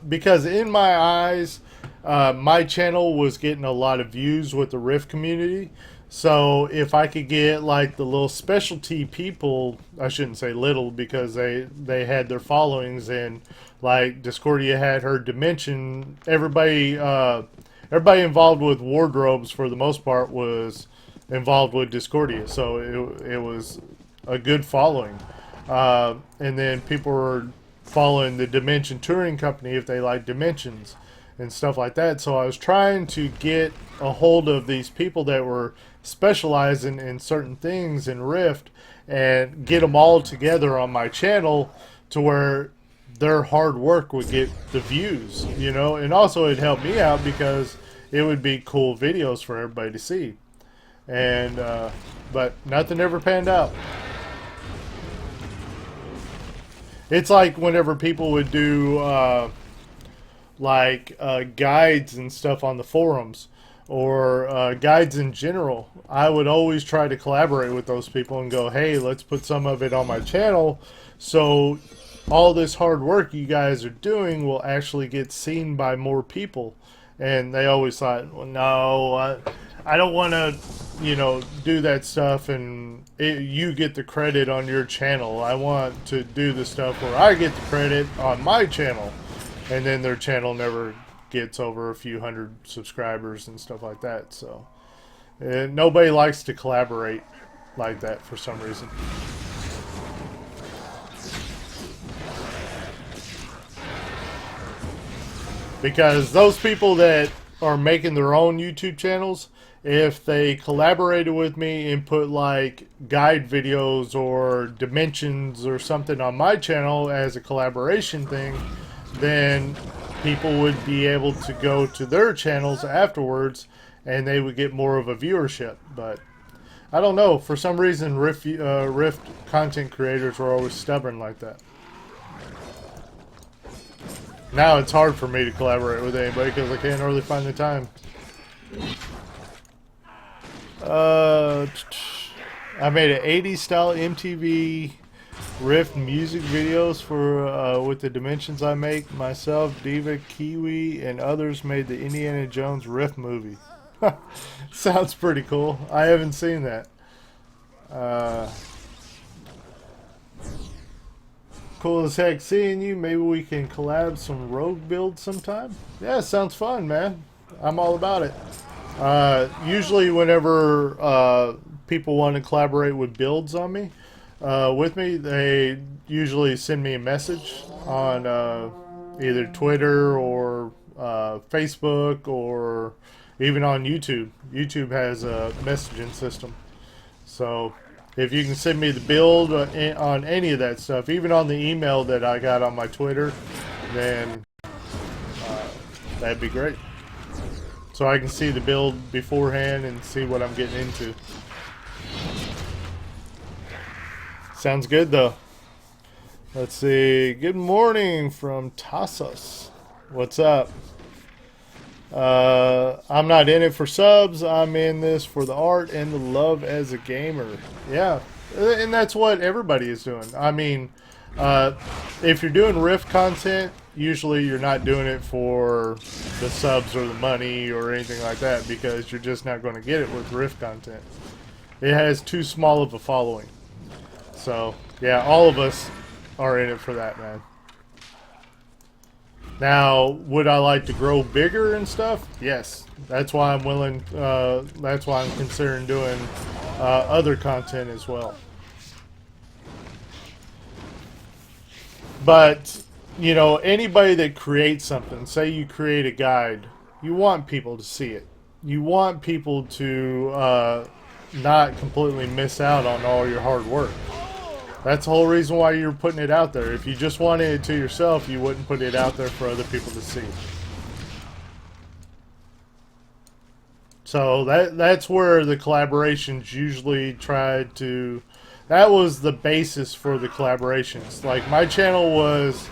because in my eyes, my channel was getting a lot of views with the Rift community. So if I could get like the little specialty people, I shouldn't say little because they had their followings, and like Discordia had her dimension. Everybody involved with wardrobes for the most part was involved with Discordia, so it was a good following. And then people were following the Dimension Touring Company if they like dimensions and stuff like that. So I was trying to get a hold of these people that were specializing in certain things in Rift and get them all together on my channel to where their hard work would get the views, you know, and also it helped me out because it would be cool videos for everybody to see. And but nothing ever panned out. It's like whenever people would do guides and stuff on the forums, or guides in general, I would always try to collaborate with those people and go, hey, let's put some of it on my channel so all this hard work you guys are doing will actually get seen by more people. And they always thought, well, no, I don't want to, you know, do that stuff and you get the credit on your channel. I want to do the stuff where I get the credit on my channel. And then their channel never gets over a few hundred subscribers and stuff like that. So nobody likes to collaborate like that for some reason. Because those people that are making their own YouTube channels, if they collaborated with me and put like guide videos or dimensions or something on my channel as a collaboration thing, then people would be able to go to their channels afterwards and they would get more of a viewership. But I don't know, for some reason Rift content creators were always stubborn like that. Now it's hard for me to collaborate with anybody because I can't really find the time. I made an 80s style MTV Rift music videos for with the dimensions I make. Myself, Diva, Kiwi, and others made the Indiana Jones Rift movie. Sounds pretty cool. I haven't seen that. Cool as heck seeing you. Maybe we can collab some rogue builds sometime. Yeah, sounds fun, man. I'm all about it. Usually whenever people want to collaborate with builds on me, with me, they usually send me a message on either Twitter or Facebook or even on YouTube. YouTube has a messaging system. So if you can send me the build on any of that stuff, even on the email that I got on my Twitter, then that'd be great. So I can see the build beforehand and see what I'm getting into. Sounds good though. Let's see. Good morning from Tassos. What's up? I'm not in it for subs. I'm in this for the art and the love as a gamer. Yeah, and that's what everybody is doing. I mean, if you're doing Rift content, usually you're not doing it for the subs or the money or anything like that, because you're just not going to get it with Rift content. It has too small of a following. So, yeah, all of us are in it for that, man. Now, would I like to grow bigger and stuff? Yes. That's why I'm willing, that's why I'm considering doing other content as well. But, you know, anybody that creates something, say you create a guide, you want people to see it. You want people to not completely miss out on all your hard work. That's the whole reason why you're putting it out there. If you just wanted it to yourself, you wouldn't put it out there for other people to see. So that's where the collaborations usually tried to... That was the basis for the collaborations. Like, my channel was,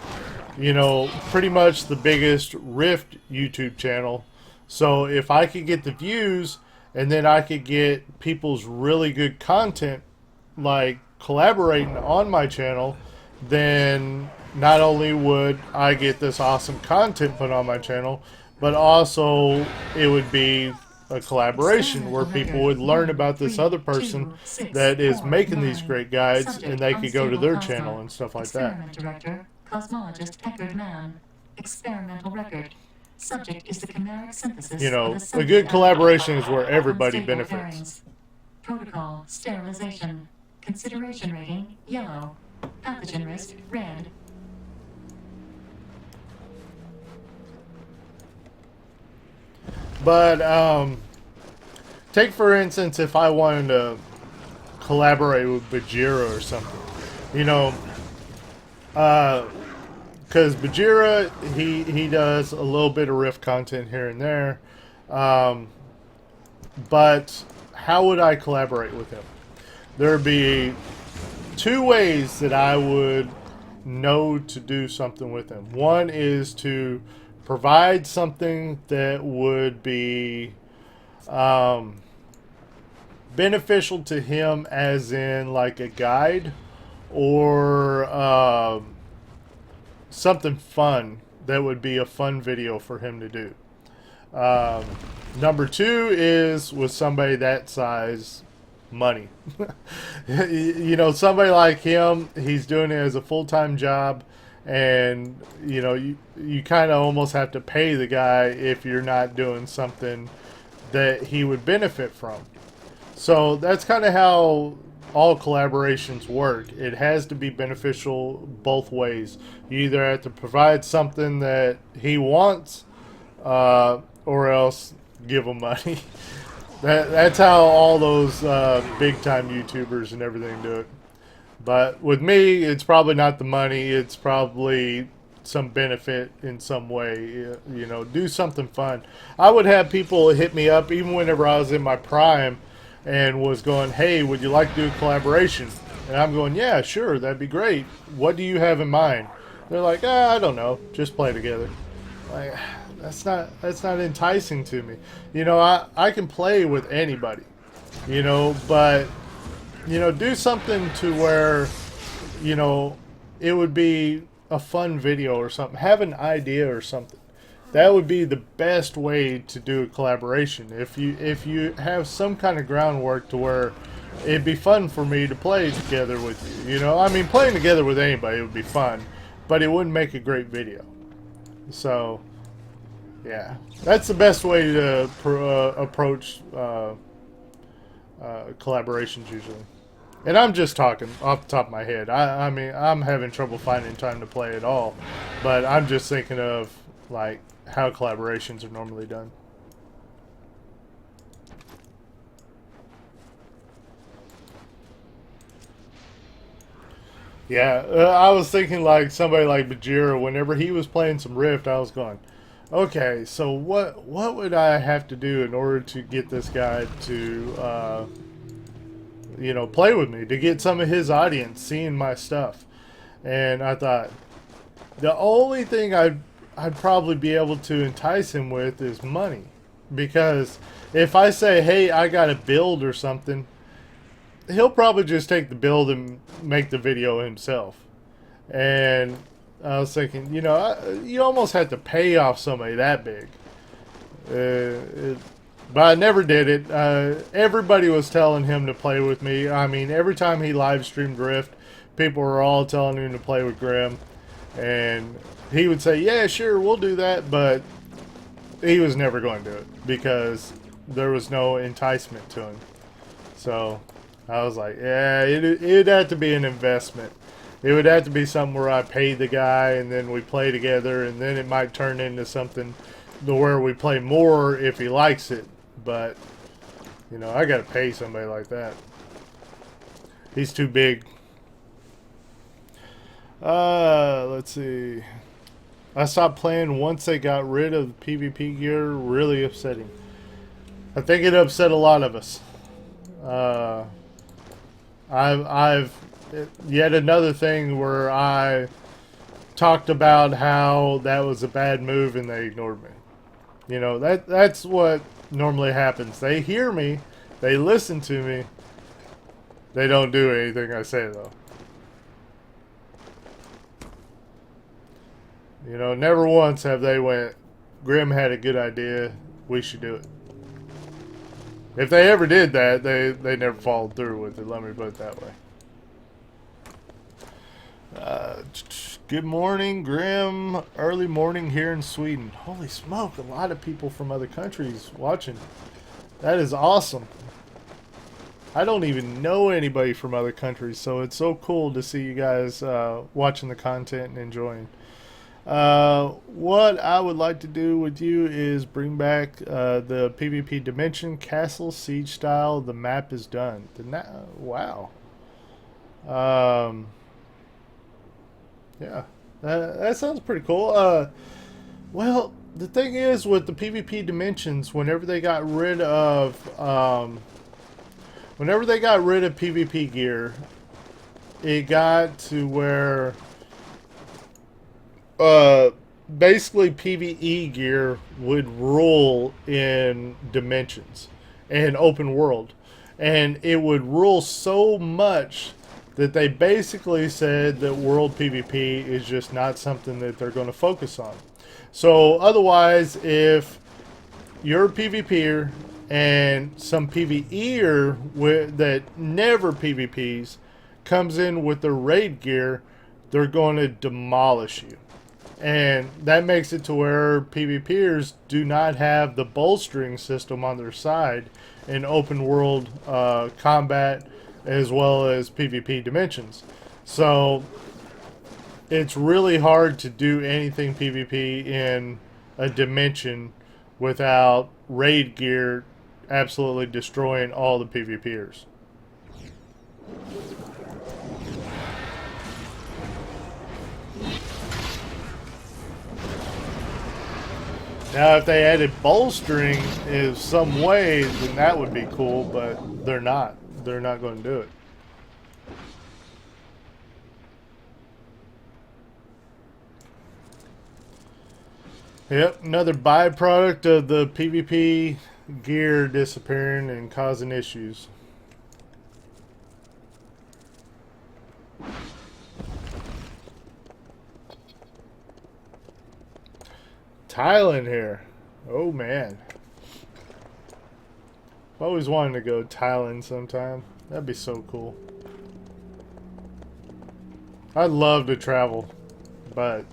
you know, pretty much the biggest Rift YouTube channel. So if I could get the views, and then I could get people's really good content, like collaborating on my channel, then not only would I get this awesome content put on my channel, but also it would be a collaboration where people would learn about this other person that is making these great guides, and they could go to their channel and stuff like that. Director, Cosmologist Eckerd Mann. Experimental record. Subject is the chimeric synthesis. You know, a good collaboration is where everybody benefits. Protocol sterilization. Consideration rating yellow. Pathogen risk red. But take for instance, if I wanted to collaborate with Bajira or something, you know, because Bajira, he does a little bit of Rift content here and there, but how would I collaborate with him? There'd be two ways that I would know to do something with him. One is to provide something that would be beneficial to him, as in like a guide, or something fun that would be a fun video for him to do. Number two is with somebody that size, money. You know, somebody like him, he's doing it as a full-time job, and you know, you kind of almost have to pay the guy if you're not doing something that he would benefit from. So that's kind of how all collaborations work. It has to be beneficial both ways. You either have to provide something that he wants, or else give him money. That's how all those big-time YouTubers and everything do it. But with me, it's probably not the money. It's probably some benefit in some way. You know, do something fun. I would have people hit me up, even whenever I was in my prime, and was going, hey, would you like to do a collaboration? And I'm going, yeah, sure, that'd be great. What do you have in mind? They're like, I don't know, just play together. Like, that's not enticing to me. You know, I can play with anybody, you know, but, you know, do something to where you know, it would be a fun video or something. Have an idea or something. That would be the best way to do a collaboration. If you have some kind of groundwork to where it'd be fun for me to play together with you. You know, I mean, playing together with anybody would be fun, but it wouldn't make a great video. So, yeah, that's the best way to approach collaborations usually. And I'm just talking off the top of my head. I mean, I'm having trouble finding time to play at all, but I'm just thinking of like how collaborations are normally done. Yeah, I was thinking like somebody like Bajira. Whenever he was playing some Rift, I was going, okay, so what would I have to do in order to get this guy to you know, play with me, to get some of his audience seeing my stuff? And I thought the only thing I'd probably be able to entice him with is money, because if I say, hey, I got a build or something, he'll probably just take the build and make the video himself. And I was thinking, you know, you almost have to pay off somebody that big. But I never did it. Everybody was telling him to play with me. I mean, every time he live streamed Rift, people were all telling him to play with Grim. And he would say, yeah, sure, we'll do that. But he was never going to do it because there was no enticement to him. So I was like, yeah, it'd have to be an investment. It would have to be something where I pay the guy and then we play together, and then it might turn into something to where we play more if he likes it. But, you know, I got to pay somebody like that. He's too big. Let's see. I stopped playing once they got rid of the PvP gear. Really upsetting. I think it upset a lot of us. I've yet another thing where I talked about how that was a bad move and they ignored me. You know, that's what normally happens. They hear me, they listen to me, they don't do anything I say though. You know, never once have they went, Grim had a good idea, we should do it. If they ever did that, they never followed through with it, let me put it that way. Good morning, Grim. Early morning here in Sweden. Holy smoke, a lot of people from other countries watching. That is awesome. I don't even know anybody from other countries, so it's so cool to see you guys watching the content and enjoying. What I would like to do with you is bring back the PvP Dimension Castle Siege style. The map is done. Wow. Yeah, that sounds pretty cool. Well, the thing is with the PvP Dimensions, whenever they got rid of PvP gear, it got to where basically PvE gear would rule in Dimensions and open world, and it would rule so much that they basically said that world PvP is just not something that they're going to focus on. So otherwise, if you're a PvPer and some PvEer that never PvPs comes in with their raid gear, they're going to demolish you. And that makes it to where PvPers do not have the bolstering system on their side in open world combat as well as PvP Dimensions. So it's really hard to do anything PvP in a dimension without raid gear absolutely destroying all the PvPers. Now, if they added bolstering in some way, then that would be cool, but they're not. They're not going to do it. Yep, another byproduct of the PvP gear disappearing and causing issues. Thailand here. Oh man. I've always wanted to go to Thailand sometime. That'd be so cool. I'd love to travel, but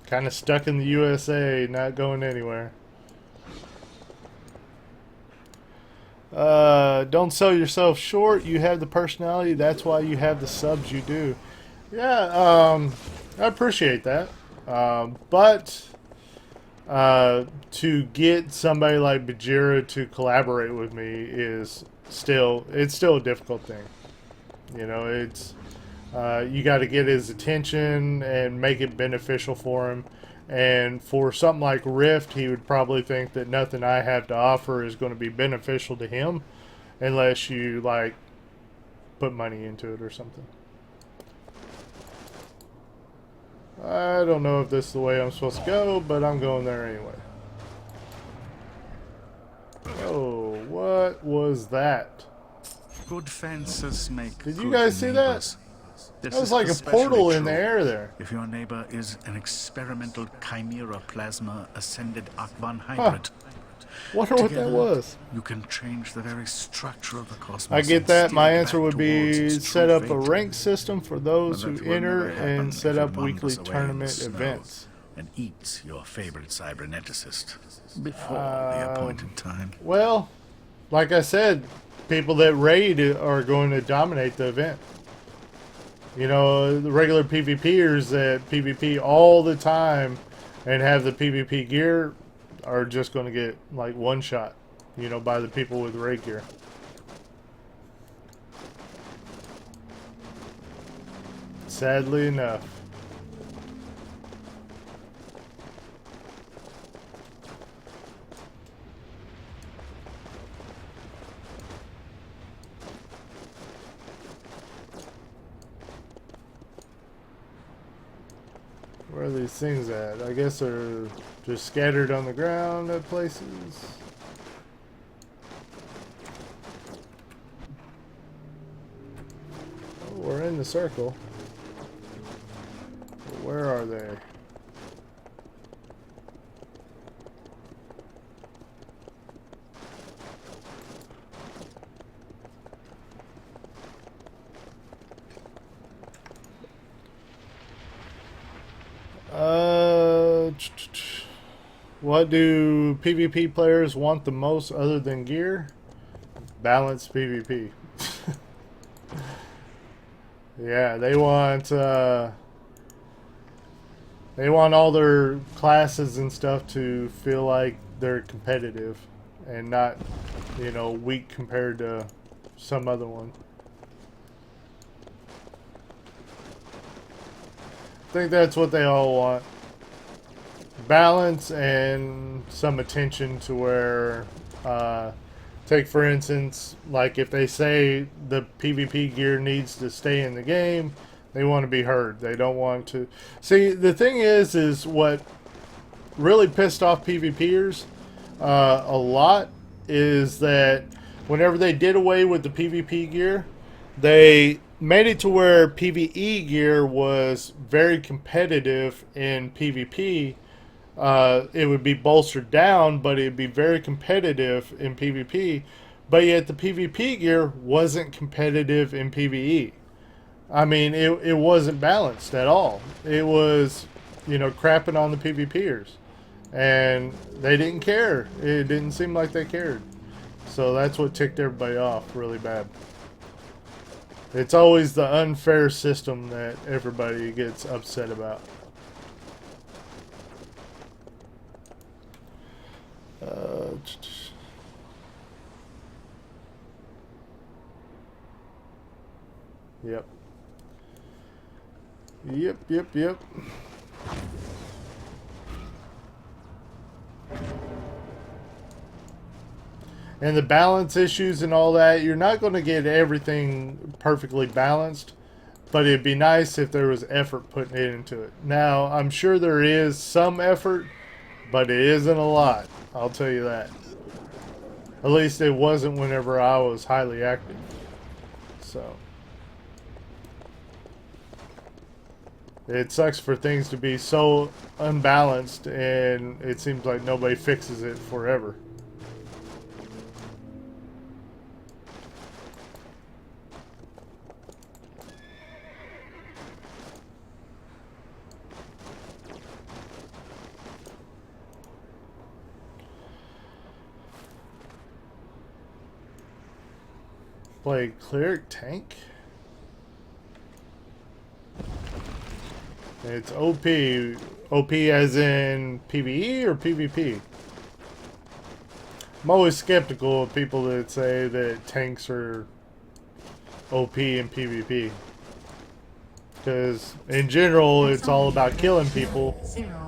kind of stuck in the USA, not going anywhere. Don't sell yourself short. You have the personality. That's why you have the subs you do. Yeah, I appreciate that. But to get somebody like Bajira to collaborate with me is still a difficult thing. You know, it's you got to get his attention and make it beneficial for him. And for something like Rift, he would probably think that nothing I have to offer is going to be beneficial to him unless you, like, put money into it or something. I don't know if this is the way I'm supposed to go, but I'm going there anyway. Oh, what was that? Good fences make Did you good guys see that? neighbors. This That was is like a especially portal in true the air there. If your neighbor is an experimental chimera plasma ascended Akvan hybrid. Wonder what that Together, was. You can change the very structure of the cosmos. I get and that. steer My it answer back would be towards its set true up a fate. rank system for those But who that will enter never happen and set if up it weekly wanders away in the tournament snow events. and eats your favorite cyberneticist before the appointed time. Well, like I said, people that raid are going to dominate the event. You know, the regular PvPers that PvP all the time and have the PvP gear are just going to get, like, one shot, you know, by the people with raid gear. Sadly enough. Where are these things at? I guess they're just scattered on the ground at places. Oh, we're in the circle. But where are they? What do PvP players want the most other than gear? Balanced PvP. Yeah, they want all their classes and stuff to feel like they're competitive and not, you know, weak compared to some other one. I think that's what they all want. Balance and some attention to where, take for instance, like if they say the PvP gear needs to stay in the game, they want to be heard. They don't want to... See, the thing is what really pissed off PvPers a lot is that whenever they did away with the PvP gear, they made it to where PvE gear was very competitive in PvP. It would be bolstered down, but it would be very competitive in PvP. But yet the PvP gear wasn't competitive in PvE. I mean, it wasn't balanced at all. It was, you know, crapping on the PvPers. And they didn't care. It didn't seem like they cared. So that's what ticked everybody off really bad. It's always the unfair system that everybody gets upset about. Yep. Yep. And the balance issues and all that, you're not going to get everything perfectly balanced, but it'd be nice if there was effort put into it. Now, I'm sure there is some effort, but it isn't a lot. I'll tell you that. At least it wasn't whenever I was highly active. So. It sucks for things to be so unbalanced, and it seems like nobody fixes it forever. Play cleric tank. It's OP. OP as in PvE or PvP? I'm always skeptical of people that say that tanks are OP in PvP. Because in general, it's all about killing people.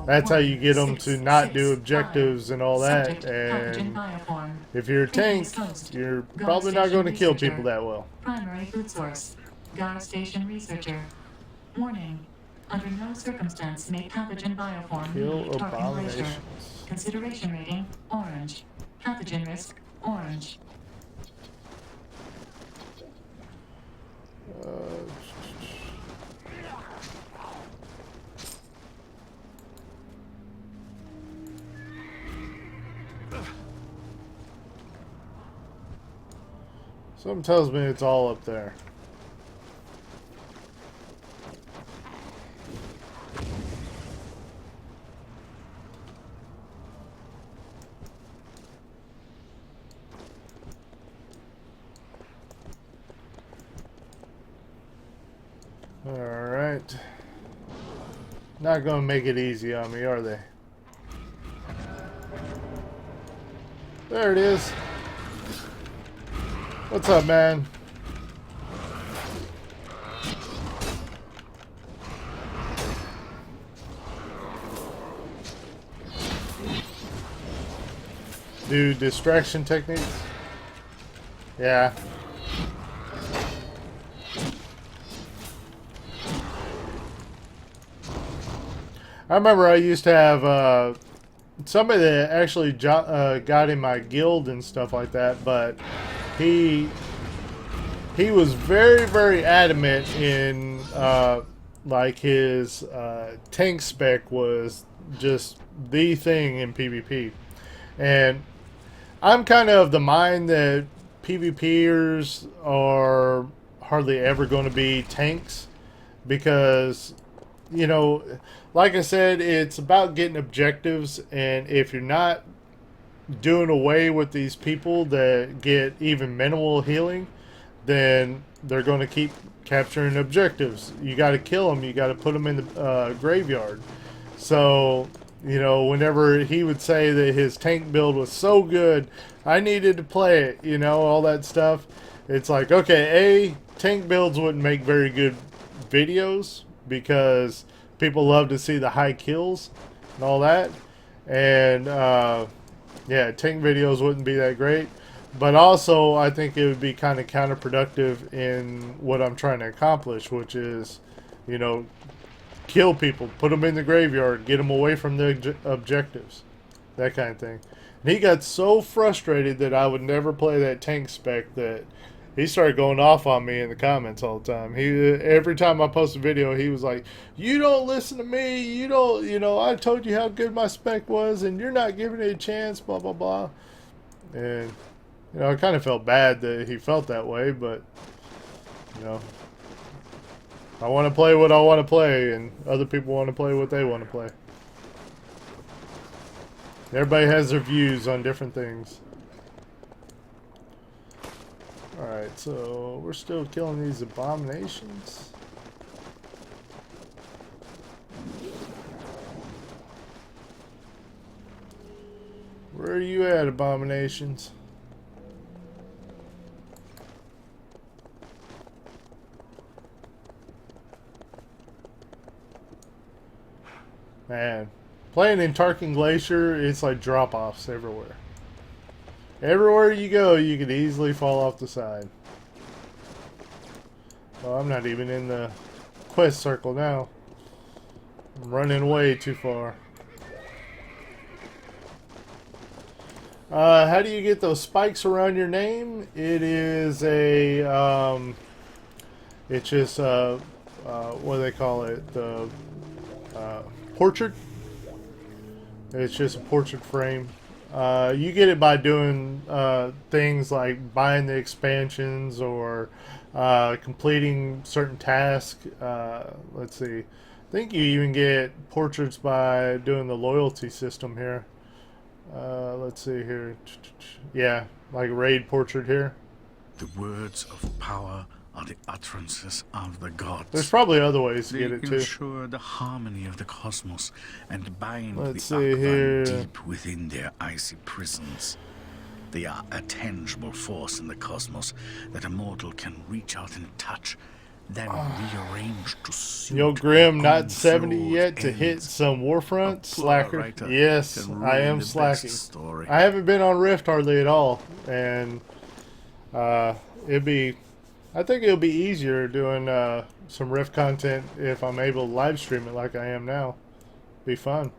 That's how you get them to not do objectives and all that. And if you're a tank, you're probably not going to kill people that well. Primary food source. Guard station researcher. Warning. Under no circumstance may pathogen bioform Kill leave Tarkin Glacier. abominations. Consideration rating, orange. Pathogen risk, orange. Something tells me it's all up there. Alright. Not gonna make it easy on me, are they? There it is. What's up, man? Do distraction techniques? Yeah. I remember I used to have somebody that actually got in my guild and stuff like that, but he was very, very adamant in like his tank spec was just the thing in PvP. And I'm kind of the mind that PvPers are hardly ever going to be tanks because, you know, like I said, it's about getting objectives, and if you're not doing away with these people that get even minimal healing, then they're going to keep capturing objectives. You got to kill them. You got to put them in the graveyard. So, you know, whenever he would say that his tank build was so good, I needed to play it, you know, all that stuff. It's like, okay, tank builds wouldn't make very good videos because people love to see the high kills and all that. And, yeah, tank videos wouldn't be that great. But also, I think it would be kind of counterproductive in what I'm trying to accomplish, which is, you know, kill people, put them in the graveyard, get them away from the objectives, that kind of thing. And he got so frustrated that I would never play that tank spec that he started going off on me in the comments all the time. Every time I post a video, he was like, "You don't listen to me. You don't, you know, I told you how good my spec was, and you're not giving it a chance, blah, blah, blah." And, you know, I kind of felt bad that he felt that way, but, you know, I want to play what I want to play, and other people want to play what they want to play. Everybody has their views on different things. Alright, so we're still killing these abominations. Where are you at, abominations? Man, playing in Tarkin Glacier, it's like drop-offs everywhere. Everywhere you go, you could easily fall off the side. Well, I'm not even in the quest circle now. I'm running way too far. How do you get those spikes around your name? It is a, it's just what do they call it? The portrait. It's just a portrait frame. You get it by doing things like buying the expansions or completing certain tasks. Let's see. I think you even get portraits by doing the loyalty system here. Let's see here. Yeah, like raid portrait here. The words of power are the utterances of the gods. There's probably other ways to They get it too. ensure the harmony of the cosmos and bind Let's the see here. Akvan deep within their icy prisons. They are a tangible force in the cosmos that a mortal can reach out and touch, then rearrange to suit Yo, Grim, their own not 70 flawed yet to hit ends. some Warfront? A poor Slacker. writer Yes, can I ruin am the best slacking. story. I haven't been on Rift hardly at all, and I think it'll be easier doing some Rift content if I'm able to live stream it like I am now. Be fun.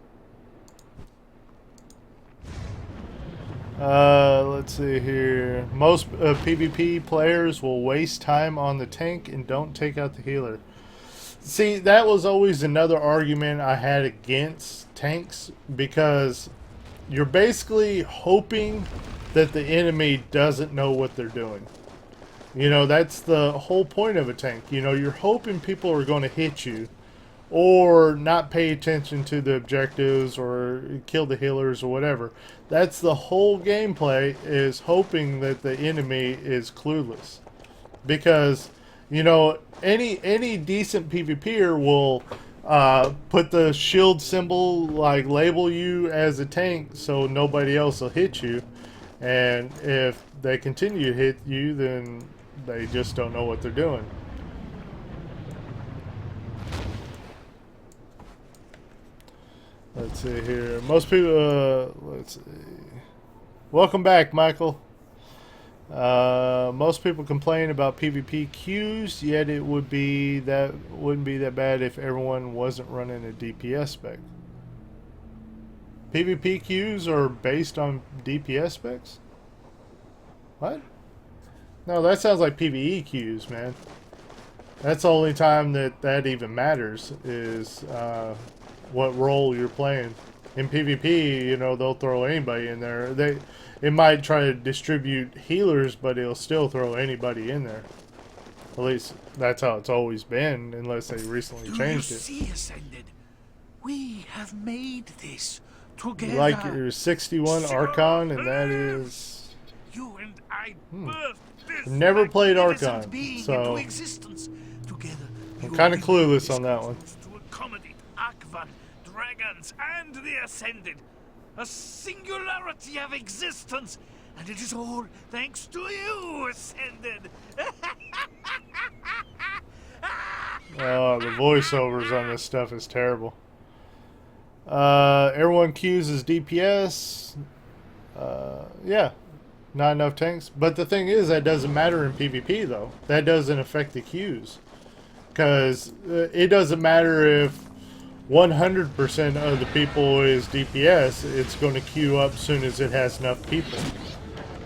Let's see here. Most PvP players will waste time on the tank and don't take out the healer. See, that was always another argument I had against tanks, because you're basically hoping that the enemy doesn't know what they're doing. You know, that's the whole point of a tank. You know, you're hoping people are going to hit you or not pay attention to the objectives or kill the healers or whatever. That's the whole gameplay, is hoping that the enemy is clueless. Because, you know, any decent PvPer will put the shield symbol, like label you as a tank so nobody else will hit you. And if they continue to hit you, then they just don't know what they're doing. Let's see here. Most people, let's see. Welcome back, Michael. Most people complain about PvP queues, yet it wouldn't be that bad if everyone wasn't running a DPS spec. PvP queues are based on DPS specs? What? No, that sounds like PvE queues, man. That's the only time that even matters, is what role you're playing. In PvP, you know, they'll throw anybody in there. It might try to distribute healers, but it'll still throw anybody in there. At least that's how it's always been, unless they recently changed it. Do you see, Ascended? We have made this together. You like your 61 Archon, and that is... You and I birthed this Never played magnificent Archon, being so into existence. Together, I'm you kind of will clueless be on that one. to accommodate Akvan, dragons, and the Ascended. A singularity of existence, and it is all thanks to you, Ascended. Oh, the voiceovers on this stuff is terrible. Everyone queues as DPS. Yeah, not enough tanks. But the thing is, that doesn't matter in PvP, though. That doesn't affect the queues. Because it doesn't matter if 100% of the people is DPS, it's going to queue up as soon as it has enough people.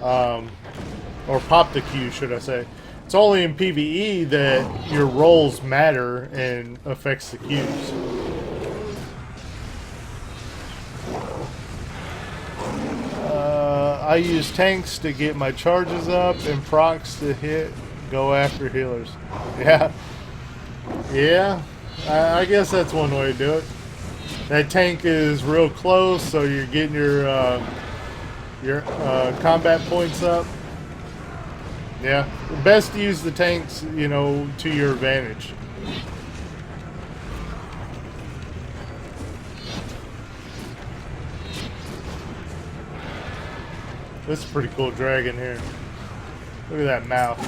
Or pop the queue, should I say. It's only in PvE that your roles matter and affects the queues. I use tanks to get my charges up and procs to go after healers. Yeah. Yeah. I guess that's one way to do it. That tank is real close, so you're getting your combat points up. Yeah, best to use the tanks, you know, to your advantage. This is a pretty cool dragon here. Look at that mouth.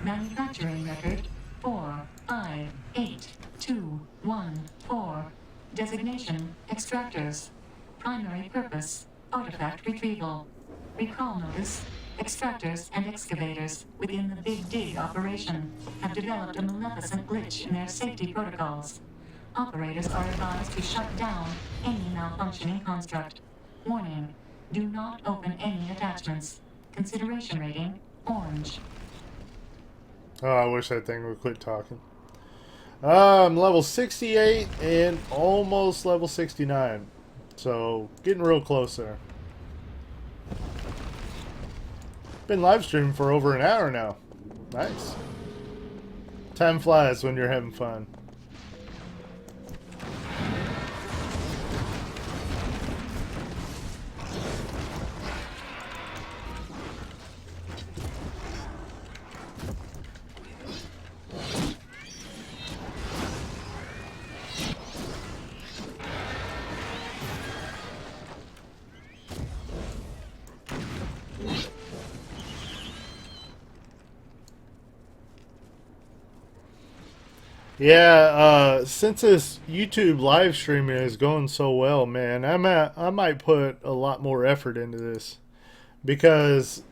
Manufacturing record 458214. Designation extractors. Primary purpose artifact retrieval. Recall notice. Extractors and excavators within the Big Dig operation have developed a maleficent glitch in their safety protocols. Operators are advised to shut down any malfunctioning construct. Warning: do not open any attachments. Consideration rating, orange. Oh, I wish that thing would quit talking. I'm level 68 and almost level 69. So, getting real close there. Been live streaming for over an hour now. Nice. Time flies when you're having fun. Yeah, since this YouTube live streaming is going so well, man, I might put a lot more effort into this because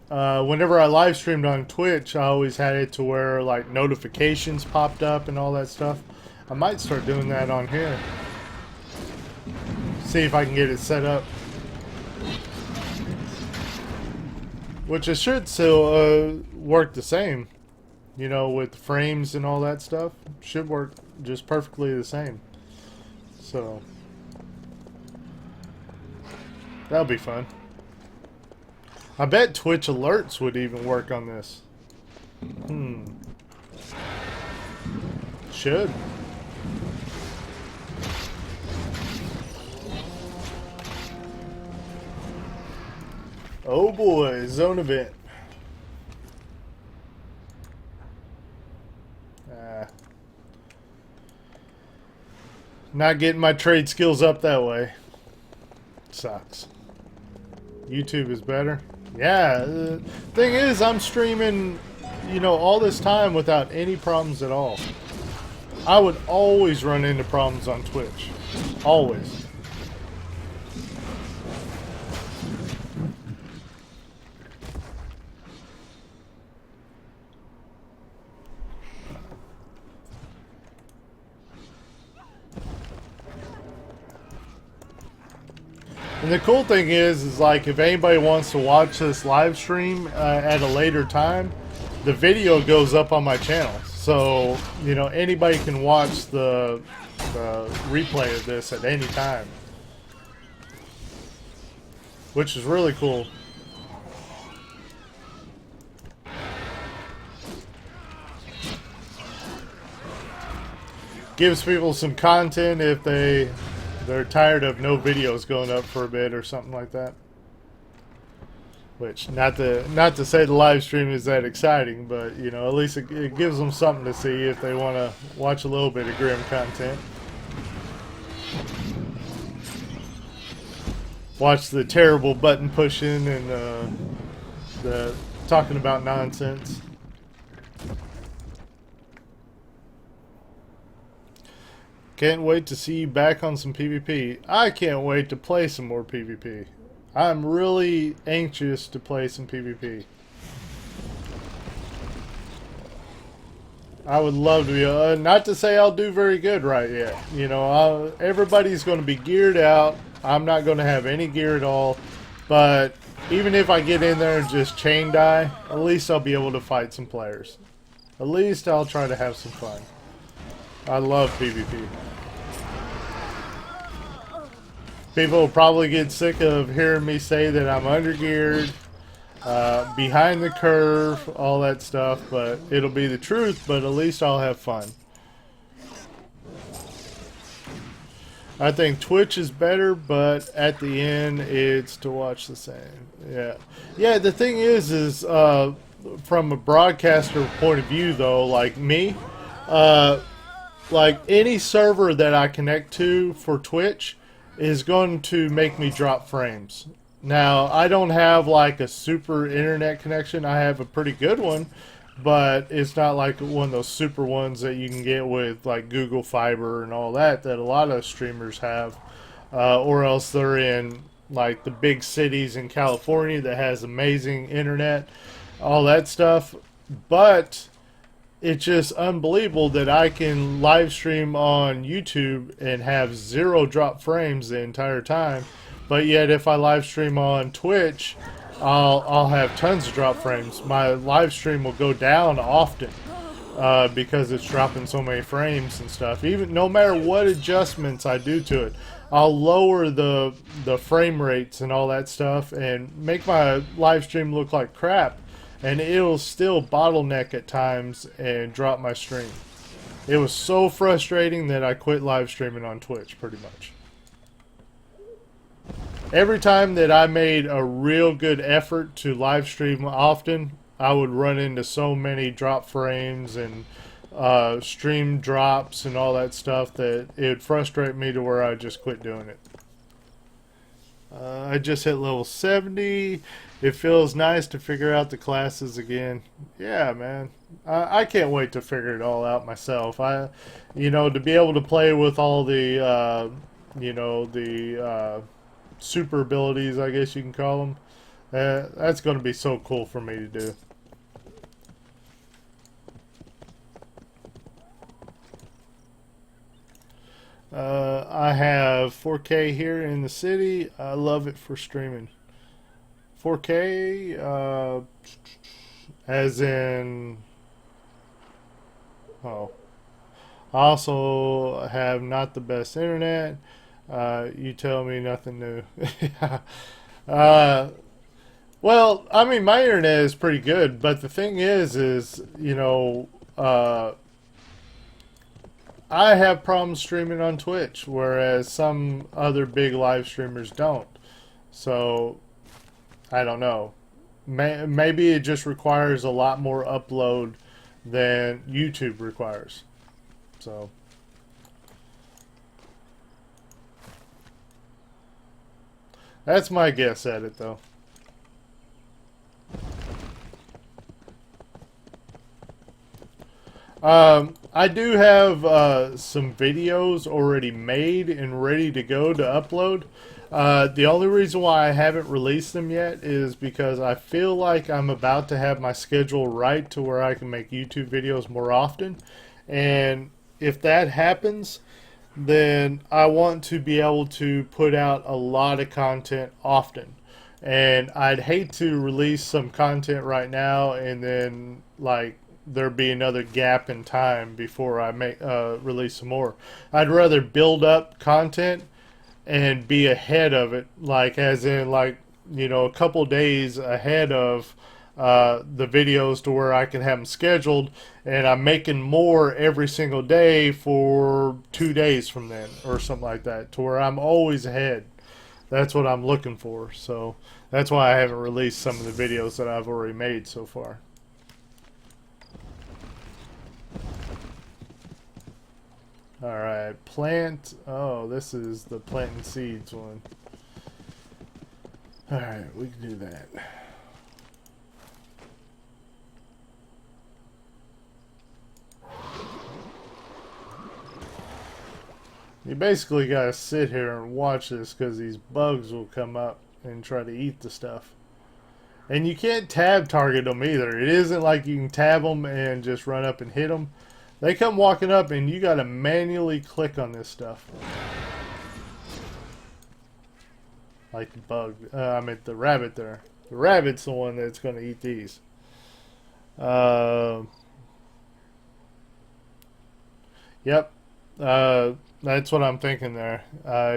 whenever I live streamed on Twitch, I always had it to where like notifications popped up and all that stuff. I might start doing that on here. See if I can get it set up, which it should still work the same. You know, with frames and all that stuff, should work just perfectly the same. So that'll be fun. I bet Twitch alerts would even work on this. Should. Oh boy, zone event. Not getting my trade skills up that way. Sucks. YouTube is better. Yeah, the thing is, I'm streaming, you know, all this time without any problems at all. I would always run into problems on Twitch. Always. And the cool thing is like if anybody wants to watch this live stream at a later time, the video goes up on my channel. So, you know, anybody can watch the replay of this at any time. Which is really cool. Gives people some content if they're tired of no videos going up for a bit or something like that. Which, not to say the live stream is that exciting, but, you know, at least it gives them something to see if they want to watch a little bit of Grim content. Watch the terrible button pushing and the talking about nonsense. Can't wait to see you back on some PvP. I can't wait to play some more PvP. I'm really anxious to play some PvP. I would love to be, not to say I'll do very good right yet. You know, everybody's going to be geared out. I'm not going to have any gear at all. But even if I get in there and just chain die, at least I'll be able to fight some players. At least I'll try to have some fun. I love PvP. People will probably get sick of hearing me say that I'm undergeared, behind the curve, all that stuff, but it'll be the truth, but at least I'll have fun. I think Twitch is better, but at the end, it's to watch the same. Yeah. Yeah, the thing is from a broadcaster point of view, though, like me, like any server that I connect to for Twitch is going to make me drop frames. Now, I don't have like a super internet connection. I have a pretty good one, but it's not like one of those super ones that you can get with like Google Fiber and all that a lot of streamers have, or else they're in like the big cities in California that has amazing internet, all that stuff. But it's just unbelievable that I can live stream on YouTube and have 0 drop frames the entire time. But yet if I live stream on Twitch, I'll have tons of drop frames. My live stream will go down often because it's dropping so many frames and stuff. Even no matter what adjustments I do to it, I'll lower the frame rates and all that stuff and make my live stream look like crap, and it'll still bottleneck at times and drop my stream. It was so frustrating that I quit live streaming on Twitch pretty much. Every time that I made a real good effort to live stream often, I would run into so many drop frames and stream drops and all that stuff that it would frustrate me to where I just quit doing it. I just hit level 70. It feels nice to figure out the classes again. Yeah, man. I can't wait to figure it all out myself. To be able to play with all the, super abilities, I guess you can call them. That's going to be so cool for me to do. I have 4K here in the city. I love it for streaming. 4K, as in, oh, I also have not the best internet. You tell me nothing new. Well, I mean, my internet is pretty good, but the thing is, I have problems streaming on Twitch, whereas some other big live streamers don't. So, I don't know. Maybe it just requires a lot more upload than YouTube requires. So, that's my guess at it, though. I do have some videos already made and ready to go to upload. The only reason why I haven't released them yet is because I feel like I'm about to have my schedule right to where I can make YouTube videos more often. And if that happens, then I want to be able to put out a lot of content often. And I'd hate to release some content right now and then, like, there be another gap in time before I make release some more. I'd rather build up content and be ahead of it, like as in a couple days ahead of the videos to where I can have them scheduled, and I'm making more every single day for 2 days from then or something like that, to where I'm always ahead. That's what I'm looking for. So that's why I haven't released some of the videos that I've already made so far. Alright, plant. Oh, this is the planting seeds one. Alright, we can do that. You basically gotta sit here and watch this because these bugs will come up and try to eat the stuff. And you can't tab target them either. It isn't like you can tab them and just run up and hit them. They come walking up and you gotta manually click on this stuff. Like the bug. I meant the rabbit there. The rabbit's the one that's gonna eat these. Yep. That's what I'm thinking there.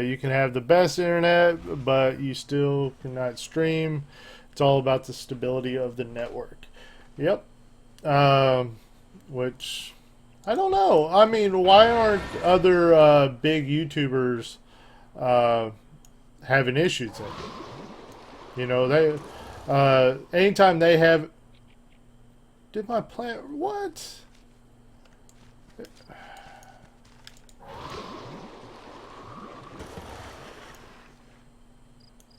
You can have the best internet, but you still cannot stream. It's all about the stability of the network. Yep. Which, I don't know. I mean, why aren't other big YouTubers having issues with it? You know, anytime they have... Did my plant... What?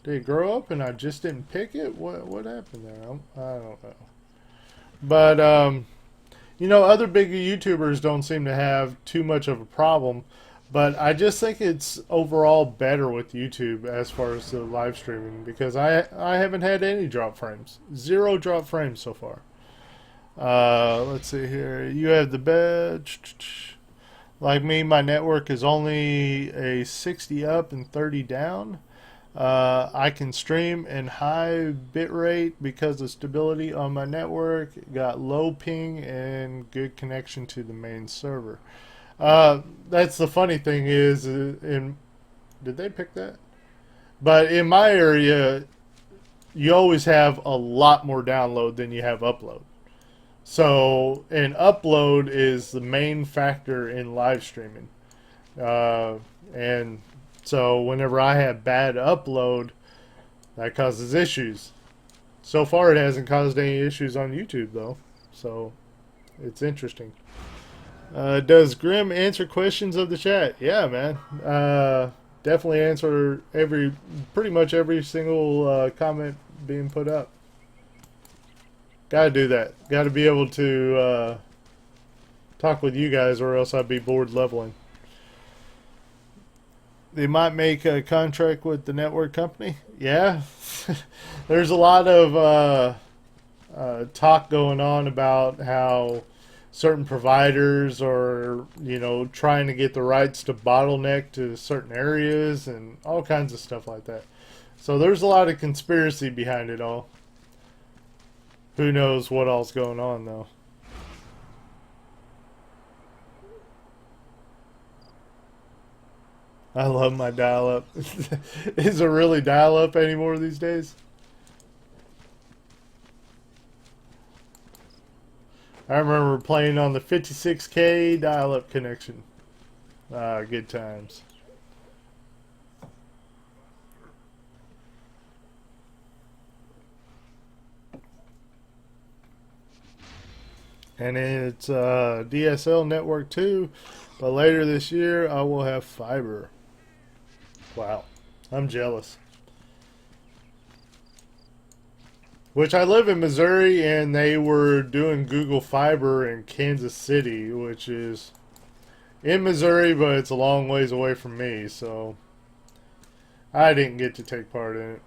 Did it grow up and I just didn't pick it? What happened there? I don't know. But, other bigger YouTubers don't seem to have too much of a problem. But I just think it's overall better with YouTube as far as the live streaming, because I haven't had any drop frames. 0 drop frames so far. Let's see here. You have the bed. Like me, my network is only a 60 up and 30 down. I can stream in high bit rate because of stability on my network. Got low ping and good connection to the main server. That's the funny thing is, did they pick that? But in my area, you always have a lot more download than you have upload. So, and upload is the main factor in live streaming. And so, whenever I have bad upload, that causes issues. So far, it hasn't caused any issues on YouTube, though. So, it's interesting. Does Grim answer questions of the chat? Yeah, man. Definitely answer pretty much every single comment being put up. Gotta do that. Gotta be able to talk with you guys, or else I'd be bored leveling. They might make a contract with the network company. Yeah. There's a lot of talk going on about how certain providers are, trying to get the rights to bottleneck to certain areas and all kinds of stuff like that. So there's a lot of conspiracy behind it all. Who knows what all's going on, though. I love my dial-up. Is it really dial-up anymore these days? I remember playing on the 56K dial-up connection. Good times. And it's DSL network too, but later this year I will have fiber. Wow, I'm jealous. Which I live in Missouri, and they were doing Google Fiber in Kansas City, which is in Missouri, but it's a long ways away from me, so I didn't get to take part in it.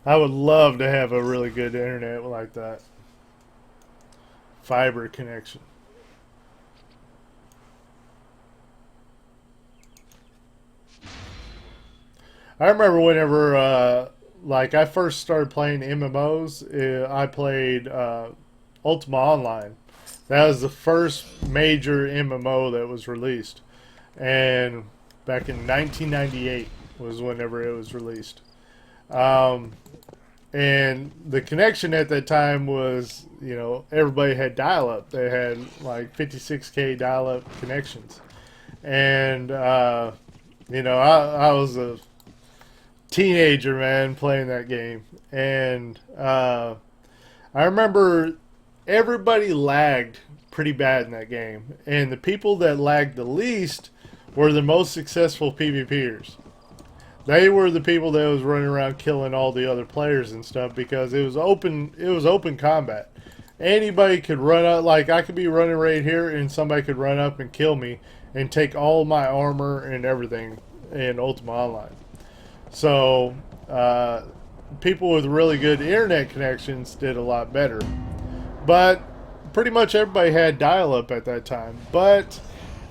I would love to have a really good internet like that. Fiber connection. I remember whenever, I first started playing MMOs, I played Ultima Online. That was the first major MMO that was released. And back in 1998 was whenever it was released. And the connection at that time was, everybody had dial-up. They had like 56K dial-up connections. And, I was a teenager, man, playing that game. And I remember everybody lagged pretty bad in that game. And the people that lagged the least were the most successful PvPers. They were the people that was running around killing all the other players and stuff, because it was open combat. Anybody could run up, like I could be running right here and somebody could run up and kill me and take all my armor and everything in Ultima Online. So people with really good internet connections did a lot better. But pretty much everybody had dial-up at that time. But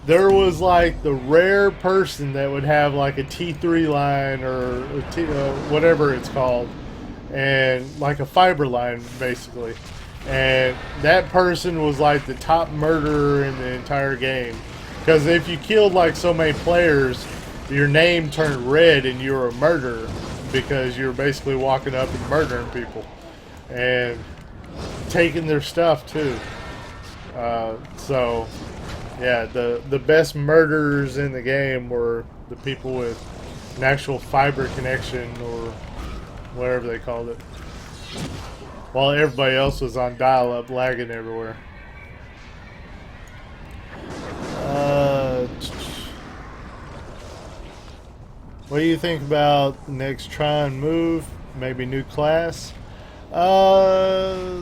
there was like the rare person that would have like a T3 line or whatever it's called, and like a fiber line basically. And that person was like the top murderer in the entire game, because if you killed like so many players, your name turned red and you were a murderer, because you were basically walking up and murdering people and taking their stuff too. So yeah, the best murderers in the game were the people with an actual fiber connection, or whatever they called it, while everybody else was on dial-up lagging everywhere. What do you think about next Tron move? Maybe new class? I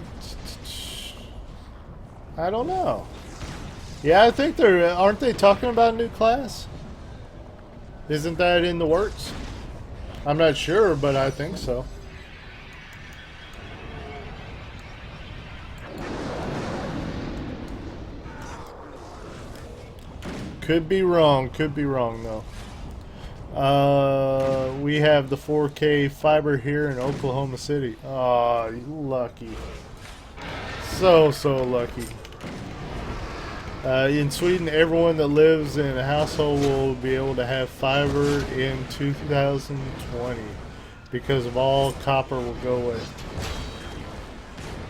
don't know. Yeah, I think aren't they talking about a new class? Isn't that in the works? I'm not sure, but I think so. Could be wrong. Could be wrong though. We have the 4K fiber here in Oklahoma City. Aw, lucky. So lucky. In Sweden, everyone that lives in a household will be able to have fiber in 2020 because of all copper will go away.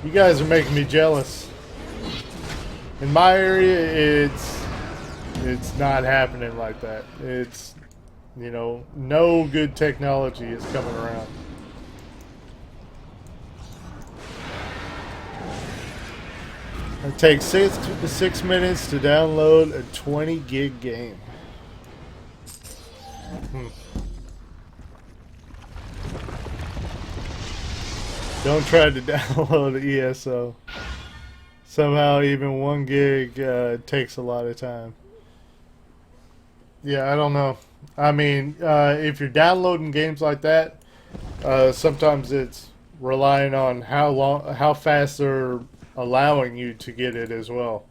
You guys are making me jealous. In my area, it's not happening like that. It's, you know, no good technology is coming around. It takes 6 minutes to download a 20 gig game. Don't try to download ESO. Somehow even 1 gig takes a lot of time. Yeah, I don't know. I mean, if you're downloading games like that, sometimes it's relying on how fast they're allowing you to get it as well.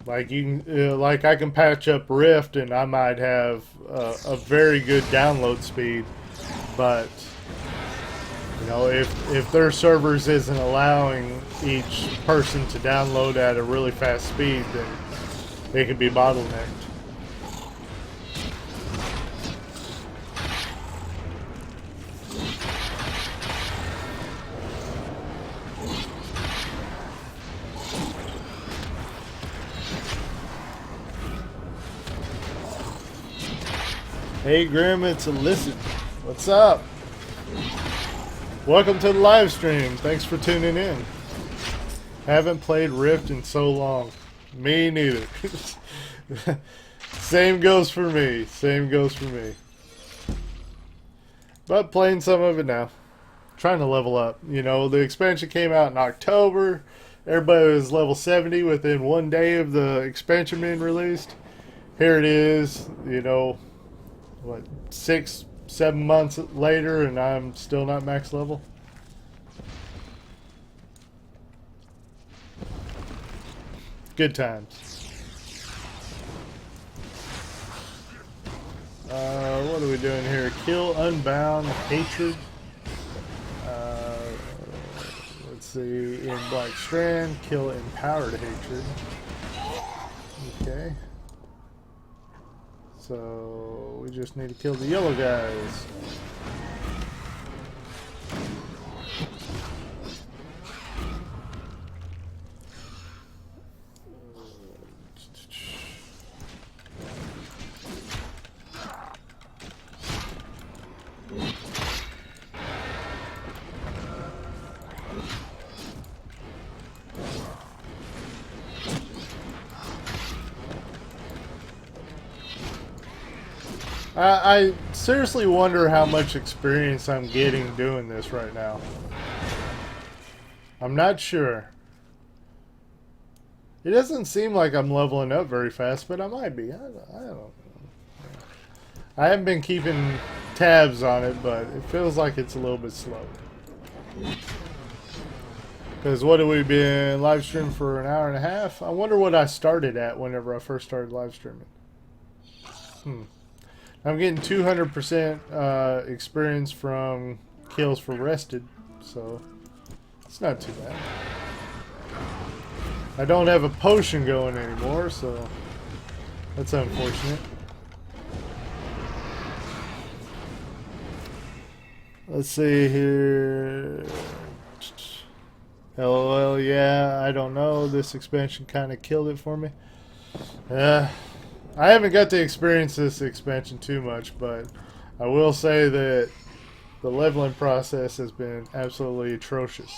Like like I can patch up Rift and I might have a very good download speed, but you know, if their servers isn't allowing each person to download at a really fast speed, then they could be bottlenecked. Hey Grim, it's Illicit. What's up? Welcome to the live stream. Thanks for tuning in. Haven't played Rift in so long. Me neither. Same goes for me. Same goes for me. But playing some of it now. Trying to level up. You know, the expansion came out in October. Everybody was level 70 within 1 day of the expansion being released. Here it is, you know, what, 6-7 months later, and I'm still not max level. Good times. What are we doing here? Kill Unbound Hatred. Let's see. In Black Strand, kill Empowered Hatred. Okay. So we just need to kill the yellow guys. I seriously wonder how much experience I'm getting doing this right now. I'm not sure. It doesn't seem like I'm leveling up very fast, but I might be. I don't know. I haven't been keeping tabs on it, but it feels like it's a little bit slow. Because what have we been live streaming for an hour and a half? I wonder what I started at whenever I first started live streaming. I'm getting 200% experience from kills for rested, so it's not too bad. I don't have a potion going anymore, so that's unfortunate. Let's see here. LOL, yeah, I don't know. This expansion kind of killed it for me. I haven't got to experience this expansion too much, but I will say that the leveling process has been absolutely atrocious.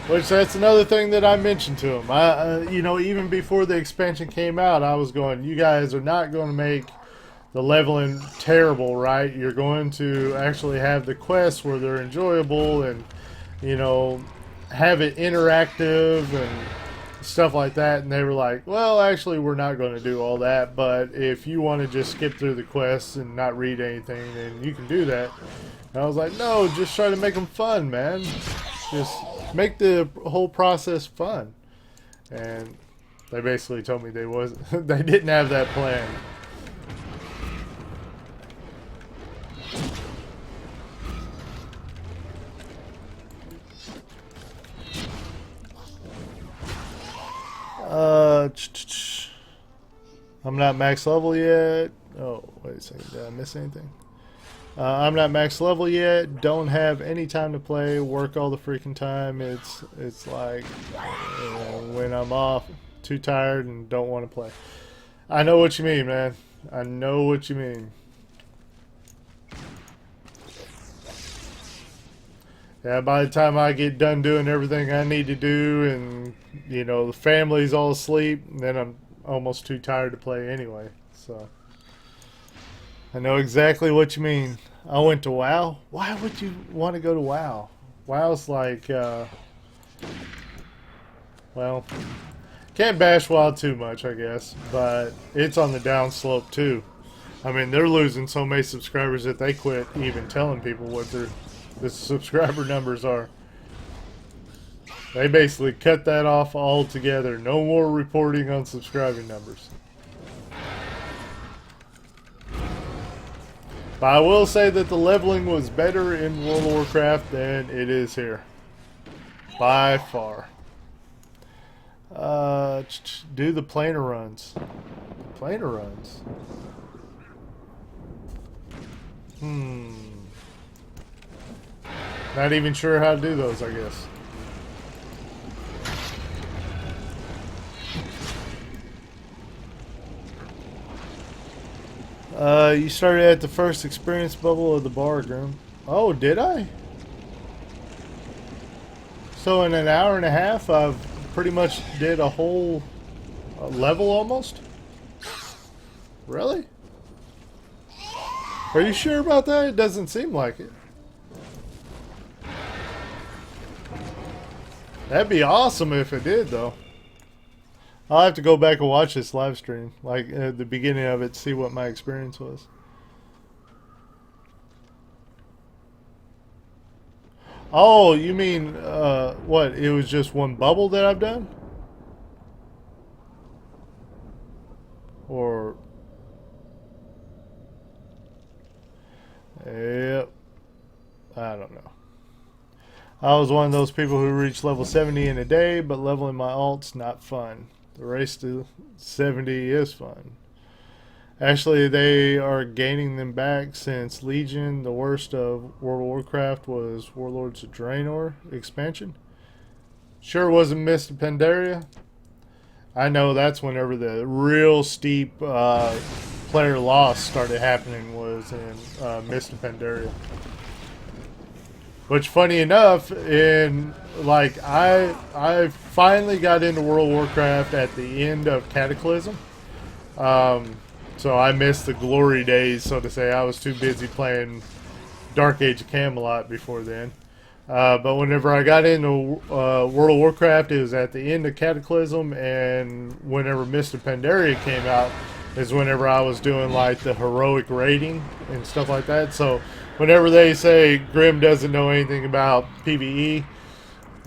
Which, that's another thing that I mentioned to him. You know, even before the expansion came out, I was going, you guys are not going to make the leveling terrible, right? You're going to actually have the quests where they're enjoyable and, you know, have it interactive and stuff like that. And they were like, well, actually, we're not going to do all that, but if you want to just skip through the quests and not read anything, then you can do that. And I was like, no, just try to make them fun, man. Just make the whole process fun. And they basically told me they didn't have that plan. I'm not max level yet. Oh, wait a second. Did I miss anything? I'm not max level yet. Don't have any time to play. Work all the freaking time. It's like when I'm off, too tired and don't want to play. I know what you mean, man. I know what you mean. Yeah, by the time I get done doing everything I need to do and, you know, the family's all asleep, then I'm almost too tired to play anyway. So, I know exactly what you mean. I went to WoW. Why would you want to go to WoW? WoW's like, well, can't bash WoW too much, I guess, but it's on the downslope too. I mean, they're losing so many subscribers that they quit even telling people what the subscriber numbers are. They basically cut that off altogether. No more reporting on subscribing numbers. But I will say that the leveling was better in World of Warcraft than it is here. By far. Do the planar runs. Planar runs. Not even sure how to do those, I guess. You started at the first experience bubble of the bar, Grim. Oh, did I? So in an hour and a half, I've pretty much did a whole level almost? Really? Are you sure about that? It doesn't seem like it. That'd be awesome if it did, though. I'll have to go back and watch this live stream, like at the beginning of it, see what my experience was. Oh, you mean, what? It was just one bubble that I've done? Or... Yep. I don't know. I was one of those people who reached level 70 in a day, but leveling my alts, not fun. The race to 70 is fun. Actually, they are gaining them back since Legion, the worst of World of Warcraft, was Warlords of Draenor expansion. Sure wasn't Mist of Pandaria. I know that's whenever the real steep player loss started happening was in Mist of Pandaria. Which, funny enough, I finally got into World of Warcraft at the end of Cataclysm. So I missed the glory days, so to say. I was too busy playing Dark Age of Camelot before then. But whenever I got into World of Warcraft, it was at the end of Cataclysm, and whenever Mist of Pandaria came out is whenever I was doing like the heroic raiding and stuff like that. So whenever they say Grim doesn't know anything about PvE,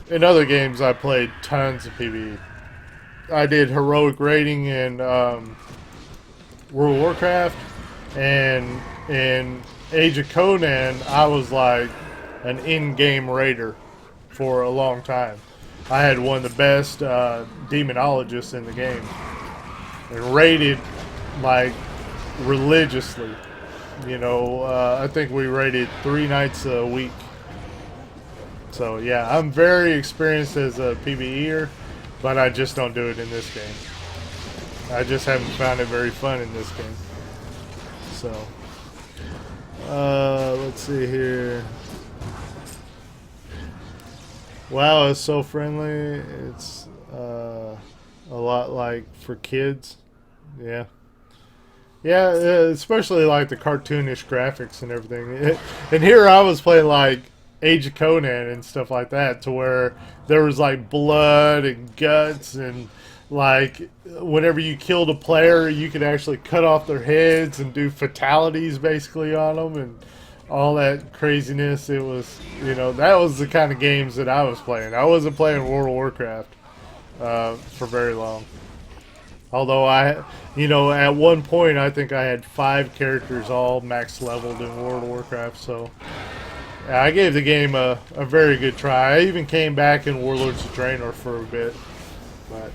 in other games I played tons of PvE. I did heroic raiding in World of Warcraft, and in Age of Conan I was like an in-game raider for a long time. I had one of the best demonologists in the game and raided like religiously. You know, I think we raided 3 nights a week. So yeah, I'm very experienced as a PvEer, but I just don't do it in this game. I just haven't found it very fun in this game. So, let's see here. WoW is so friendly. It's a lot like for kids. Yeah. Yeah, especially like the cartoonish graphics and everything. And here I was playing like Age of Conan and stuff like that, to where there was like blood and guts, and like whenever you killed a player, you could actually cut off their heads and do fatalities basically on them. And all that craziness. It was, that was the kind of games that I was playing. I wasn't playing World of Warcraft for very long. Although at one point I think I had 5 characters all max leveled in World of Warcraft. So yeah, I gave the game a very good try. I even came back in Warlords of Draenor for a bit. But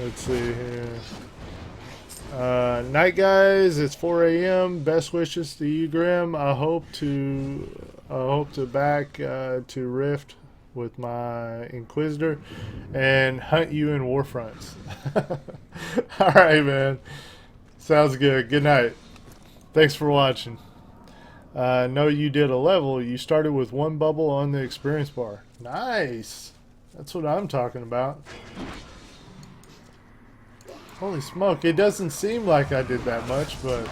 let's see here. Night guys, it's 4 a.m. Best wishes to you, Grim. I hope to back to Rift with my Inquisitor and hunt you in Warfronts. All right, man. Sounds good. Good night. Thanks for watching. Know you did a level. You started with 1 bubble on the experience bar. Nice. That's what I'm talking about. Holy smoke, it doesn't seem like I did that much, but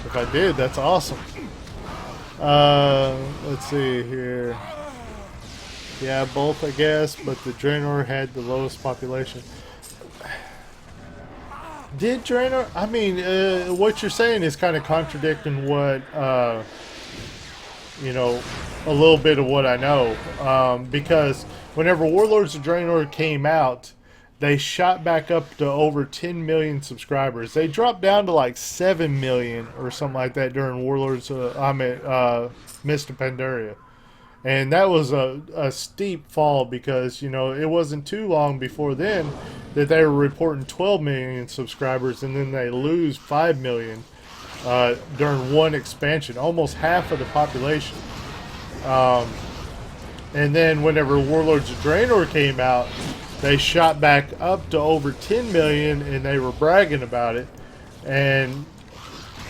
if I did, that's awesome. Let's see here. Yeah, both, I guess, but the Draenor had the lowest population. Did Draenor? I mean, what you're saying is kind of contradicting what, a little bit of what I know. Because whenever Warlords of Draenor came out, they shot back up to over 10 million subscribers. They dropped down to like 7 million or something like that during Warlords, Mist of Pandaria. And that was a steep fall because, it wasn't too long before then that they were reporting 12 million subscribers, and then they lose 5 million during one expansion, almost half of the population. And then whenever Warlords of Draenor came out, they shot back up to over 10 million, and they were bragging about it. And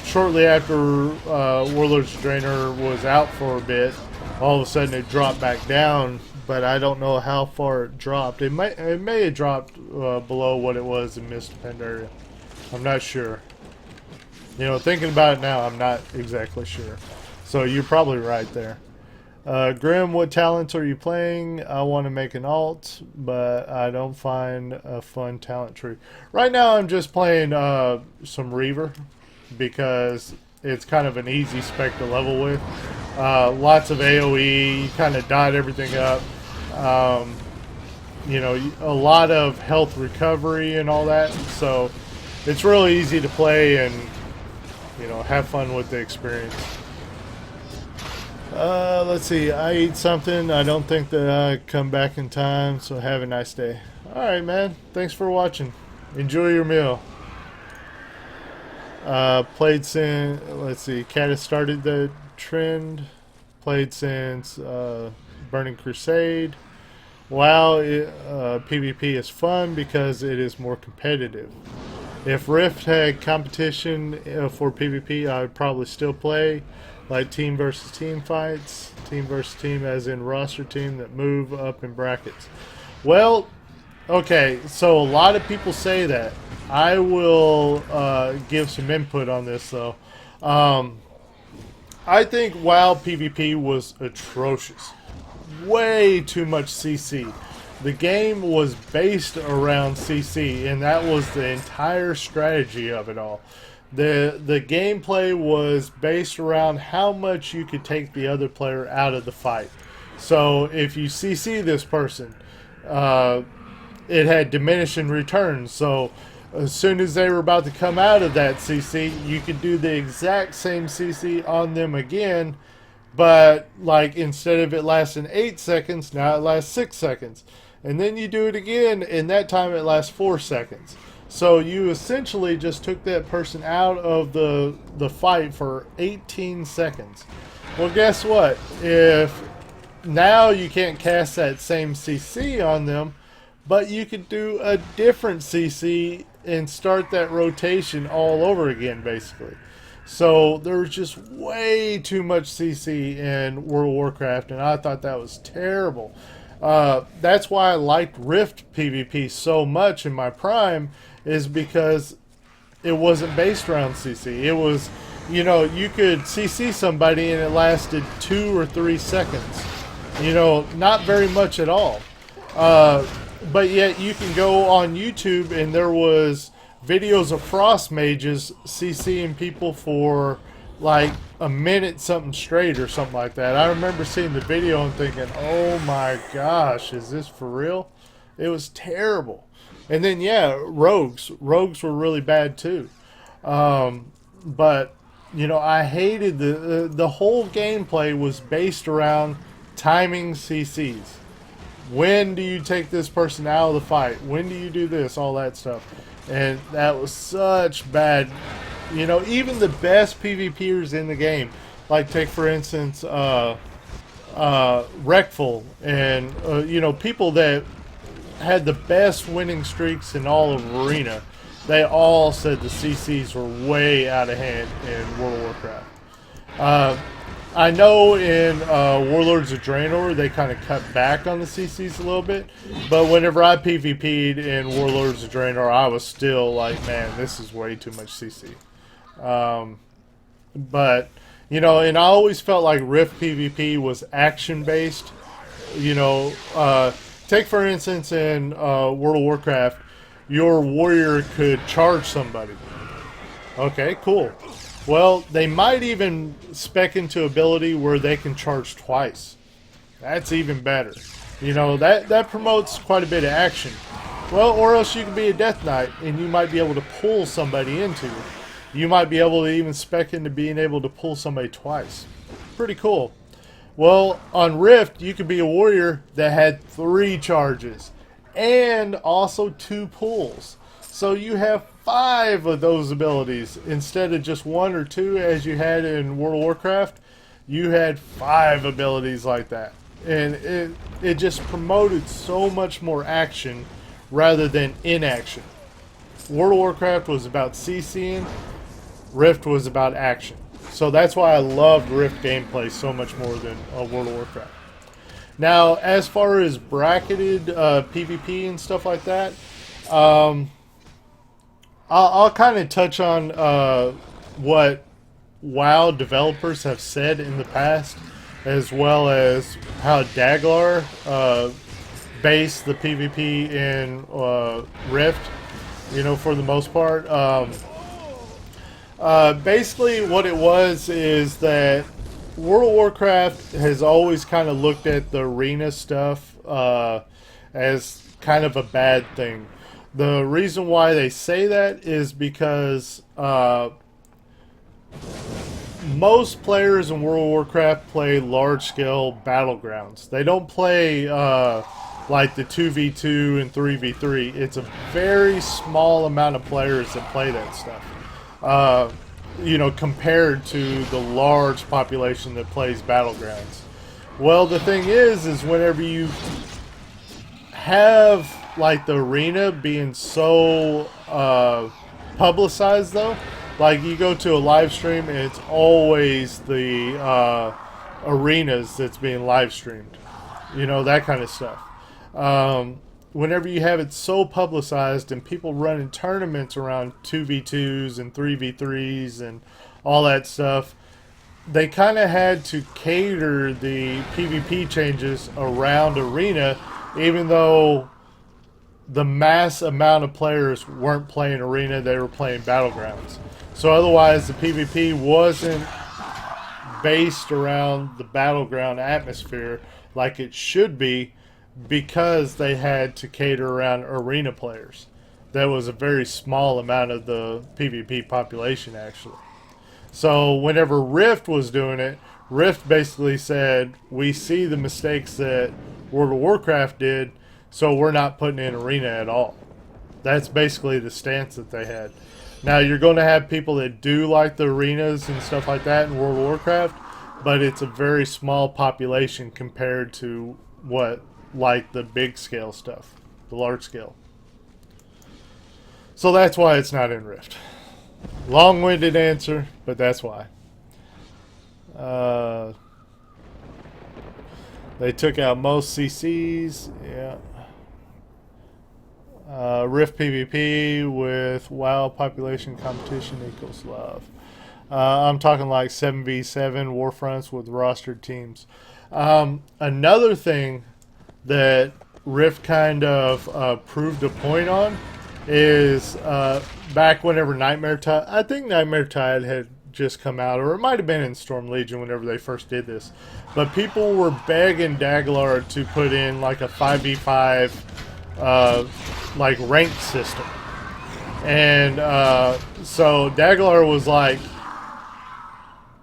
shortly after Warlords of Draenor was out for a bit, all of a sudden it dropped back down. But I don't know how far it dropped. It may have dropped below what it was in Mist of Pandaria. I'm not sure. Thinking about it now, I'm not exactly sure. So you're probably right there. Grim, what talents are you playing? I want to make an alt, but I don't find a fun talent tree. Right now I'm just playing some Reaver because it's kind of an easy spec to level with. Lots of AoE, you kind of dot everything up. A lot of health recovery and all that. So it's really easy to play and, have fun with the experience. Let's see. I eat something. I don't think that I come back in time, so have a nice day. Alright, man. Thanks for watching. Enjoy your meal. Played since, let's see, Cat has started the trend. Played since Burning Crusade. WoW PvP is fun because it is more competitive. If Rift had competition for PvP, I would probably still play. Like team versus team fights. Team versus team as in roster team that move up in brackets. Well, okay, so a lot of people say that. I will give some input on this though. I think WoW PvP was atrocious. Way too much CC. The game was based around CC, and that was the entire strategy of it all. The gameplay was based around how much you could take the other player out of the fight. So if you CC this person, it had diminishing returns. So as soon as they were about to come out of that CC, you could do the exact same CC on them again, but like instead of it lasting 8 seconds, now it lasts 6 seconds. And then you do it again, and that time it lasts 4 seconds. So you essentially just took that person out of the fight for 18 seconds. Well, guess what? If now you can't cast that same CC on them, but you could do a different CC and start that rotation all over again, basically. So there's just way too much CC in World of Warcraft, and I thought that was terrible. That's why I liked Rift PvP so much in my prime, is because it wasn't based around CC. It was, you could CC somebody and it lasted 2 or 3 seconds. Not very much at all. But yet you can go on YouTube and there was videos of frost mages CCing people for like a minute something straight or something like that. I remember seeing the video and thinking, oh my gosh, is this for real? It was terrible. And then yeah, rogues were really bad too. But you know, I hated the whole gameplay was based around timing CCs. When do you take this person out of the fight? When do you do this? All that stuff. And that was such bad. You know, even the best PvPers in the game, like take for instance, Wreckful, and you know, people that had the best winning streaks in all of Arena, they all said the CCs were way out of hand in World of Warcraft. I know in Warlords of Draenor they kind of cut back on the CCs a little bit, but whenever I PvP'd in Warlords of Draenor, I was still like, man, this is way too much CC. But, you know, and I always felt like Rift PvP was action-based. You know, take for instance in World of Warcraft, your warrior could charge somebody. Okay, cool. Well, they might even spec into ability where they can charge twice. That's even better. You know, that promotes quite a bit of action. Well, or else you can be a Death Knight and you might be able to pull somebody into it. You might be able to even spec into being able to pull somebody twice. Pretty cool. Well, on Rift, you could be a warrior that had 3 charges and also 2 pulls. So you have 5 of those abilities instead of just 1 or 2 as you had in World of Warcraft. You had 5 abilities like that. And it just promoted so much more action rather than inaction. World of Warcraft was about CCing, Rift was about action. So that's why I loved Rift gameplay so much more than World of Warcraft. Now, as far as bracketed PvP and stuff like that, I'll kind of touch on what WoW developers have said in the past, as well as how Daglar based the PvP in Rift, you know, for the most part. Basically what it was is that World of Warcraft has always kind of looked at the arena stuff as kind of a bad thing. The reason why they say that is because most players in World of Warcraft play large-scale battlegrounds. They don't play like the 2v2 and 3v3. It's a very small amount of players that play that stuff. You know, compared to the large population that plays battlegrounds. Well, the thing is whenever you have like the arena being so publicized, though, like you go to a live stream and it's always the arenas that's being live streamed, you know, that kind of stuff. Whenever you have it so publicized and people running tournaments around 2v2s and 3v3s and all that stuff, they kind of had to cater the PvP changes around arena, even though the mass amount of players weren't playing arena, they were playing battlegrounds. So otherwise the PvP wasn't based around the battleground atmosphere like it should be, because they had to cater around arena players. That was a very small amount of the PvP population, actually. So whenever Rift was doing it, Rift basically said, we see the mistakes that World of Warcraft did, so we're not putting in arena at all. That's basically the stance that they had. Now, you're going to have people that do like the arenas and stuff like that in World of Warcraft, but it's a very small population compared to what, like the big scale stuff, the large scale. So that's why it's not in Rift. Long-winded answer, but that's why. They took out most CCs, yeah. Rift PvP with WoW population competition equals love. I'm talking like 7v7 Warfronts with rostered teams. Another thing that Rift kind of proved a point on is back whenever Nightmare Tide, I think Nightmare Tide had just come out, or it might have been in Storm Legion whenever they first did this. But people were begging Daglar to put in like a 5v5 like ranked system. And so Daglar was like,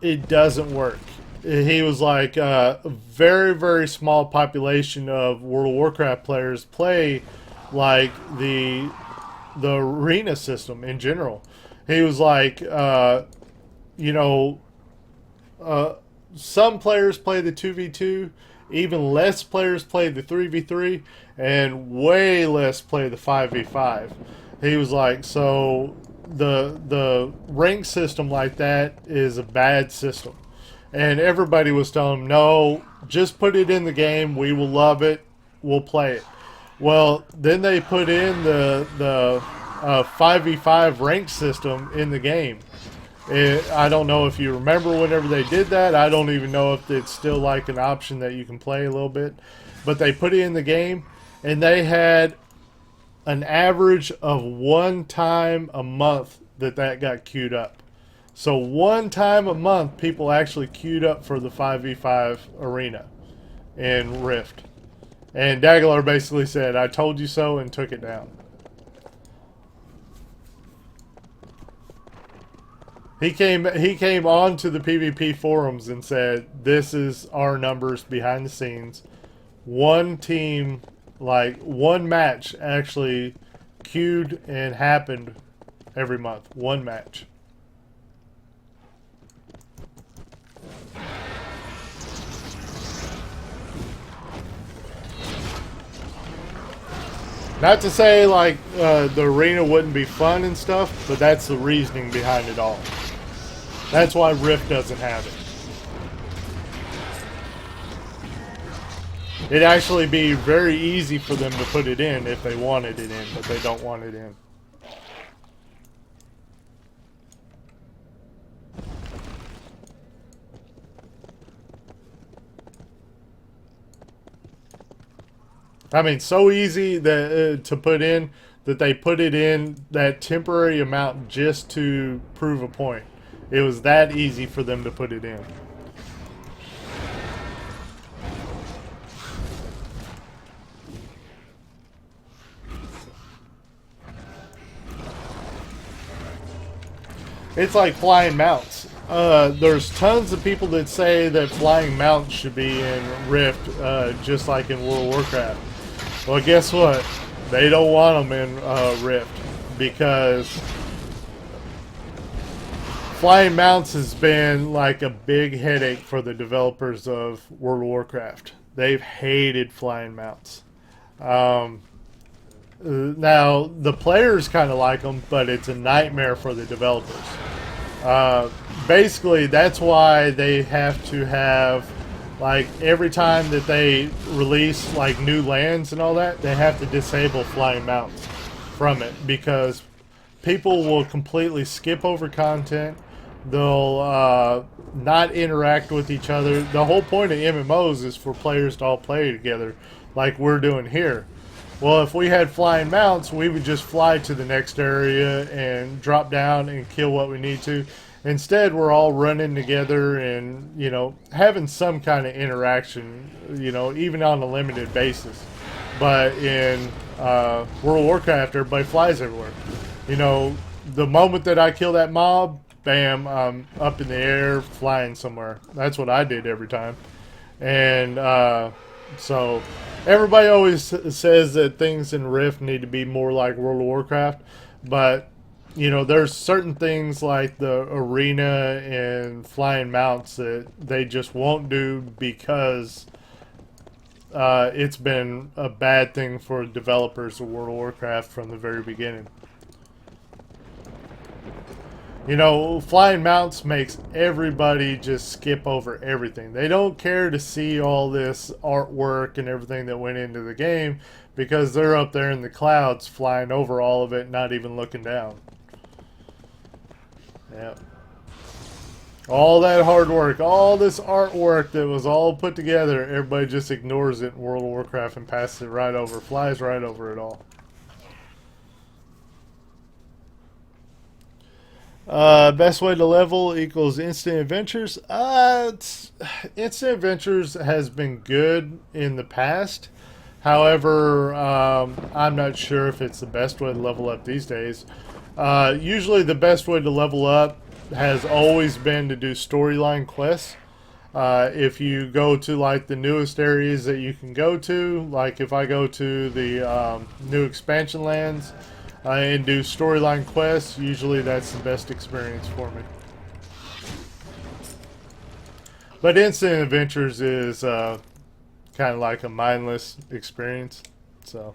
it doesn't work. He was like, a very, very small population of World of Warcraft players play like the arena system in general. He was like, you know, some players play the 2v2, even less players play the 3v3, and way less play the 5v5. He was like, so the rank system like that is a bad system. And everybody was telling him, no, just put it in the game. We will love it. We'll play it. Well, then they put in the 5v5 rank system in the game. I don't know if you remember whenever they did that. I don't even know if it's still like an option that you can play a little bit. But they put it in the game, and they had an average of one time a month that got queued up. So one time a month, people actually queued up for the 5v5 arena in Rift. And Daglar basically said, I told you so, and took it down. He came on to the PvP forums and said, this is our numbers behind the scenes. One team, like one match actually queued and happened every month. One match. Not to say like the arena wouldn't be fun and stuff, but that's the reasoning behind it all. That's why Rift doesn't have it. It'd actually be very easy for them to put it in if they wanted it in, but they don't want it in. I mean, so easy that to put in that they put it in that temporary amount just to prove a point. It was that easy for them to put it in. It's like flying mounts. There's tons of people that say that flying mounts should be in Rift, just like in World of Warcraft. Well, guess what? They don't want them in Rift because flying mounts has been like a big headache for the developers of World of Warcraft. They've hated flying mounts. Now, the players kind of like them, but it's a nightmare for the developers. Basically, that's why they have to have, like, every time that they release, like, new lands and all that, they have to disable flying mounts from it because people will completely skip over content. They'll not interact with each other. The whole point of MMOs is for players to all play together like we're doing here. Well, if we had flying mounts, we would just fly to the next area and drop down and kill what we need to. Instead, we're all running together and, you know, having some kind of interaction, you know, even on a limited basis. But in World of Warcraft, everybody flies everywhere. You know, the moment that I kill that mob, bam, I'm up in the air, flying somewhere. That's what I did every time. And so everybody always says that things in Rift need to be more like World of Warcraft, but you know, there's certain things like the arena and flying mounts that they just won't do because it's been a bad thing for developers of World of Warcraft from the very beginning. You know, flying mounts makes everybody just skip over everything. They don't care to see all this artwork and everything that went into the game because they're up there in the clouds flying over all of it, not even looking down. Yeah. All that hard work, all this artwork that was all put together, everybody just ignores it in World of Warcraft and passes it right over, flies right over it all. Best way to level equals instant adventures. Instant adventures has been good in the past. However, I'm not sure if it's the best way to level up these days. Usually, the best way to level up has always been to do storyline quests. If you go to like the newest areas that you can go to, like if I go to the new expansion lands and do storyline quests, usually that's the best experience for me. But instant adventures is kind of like a mindless experience, so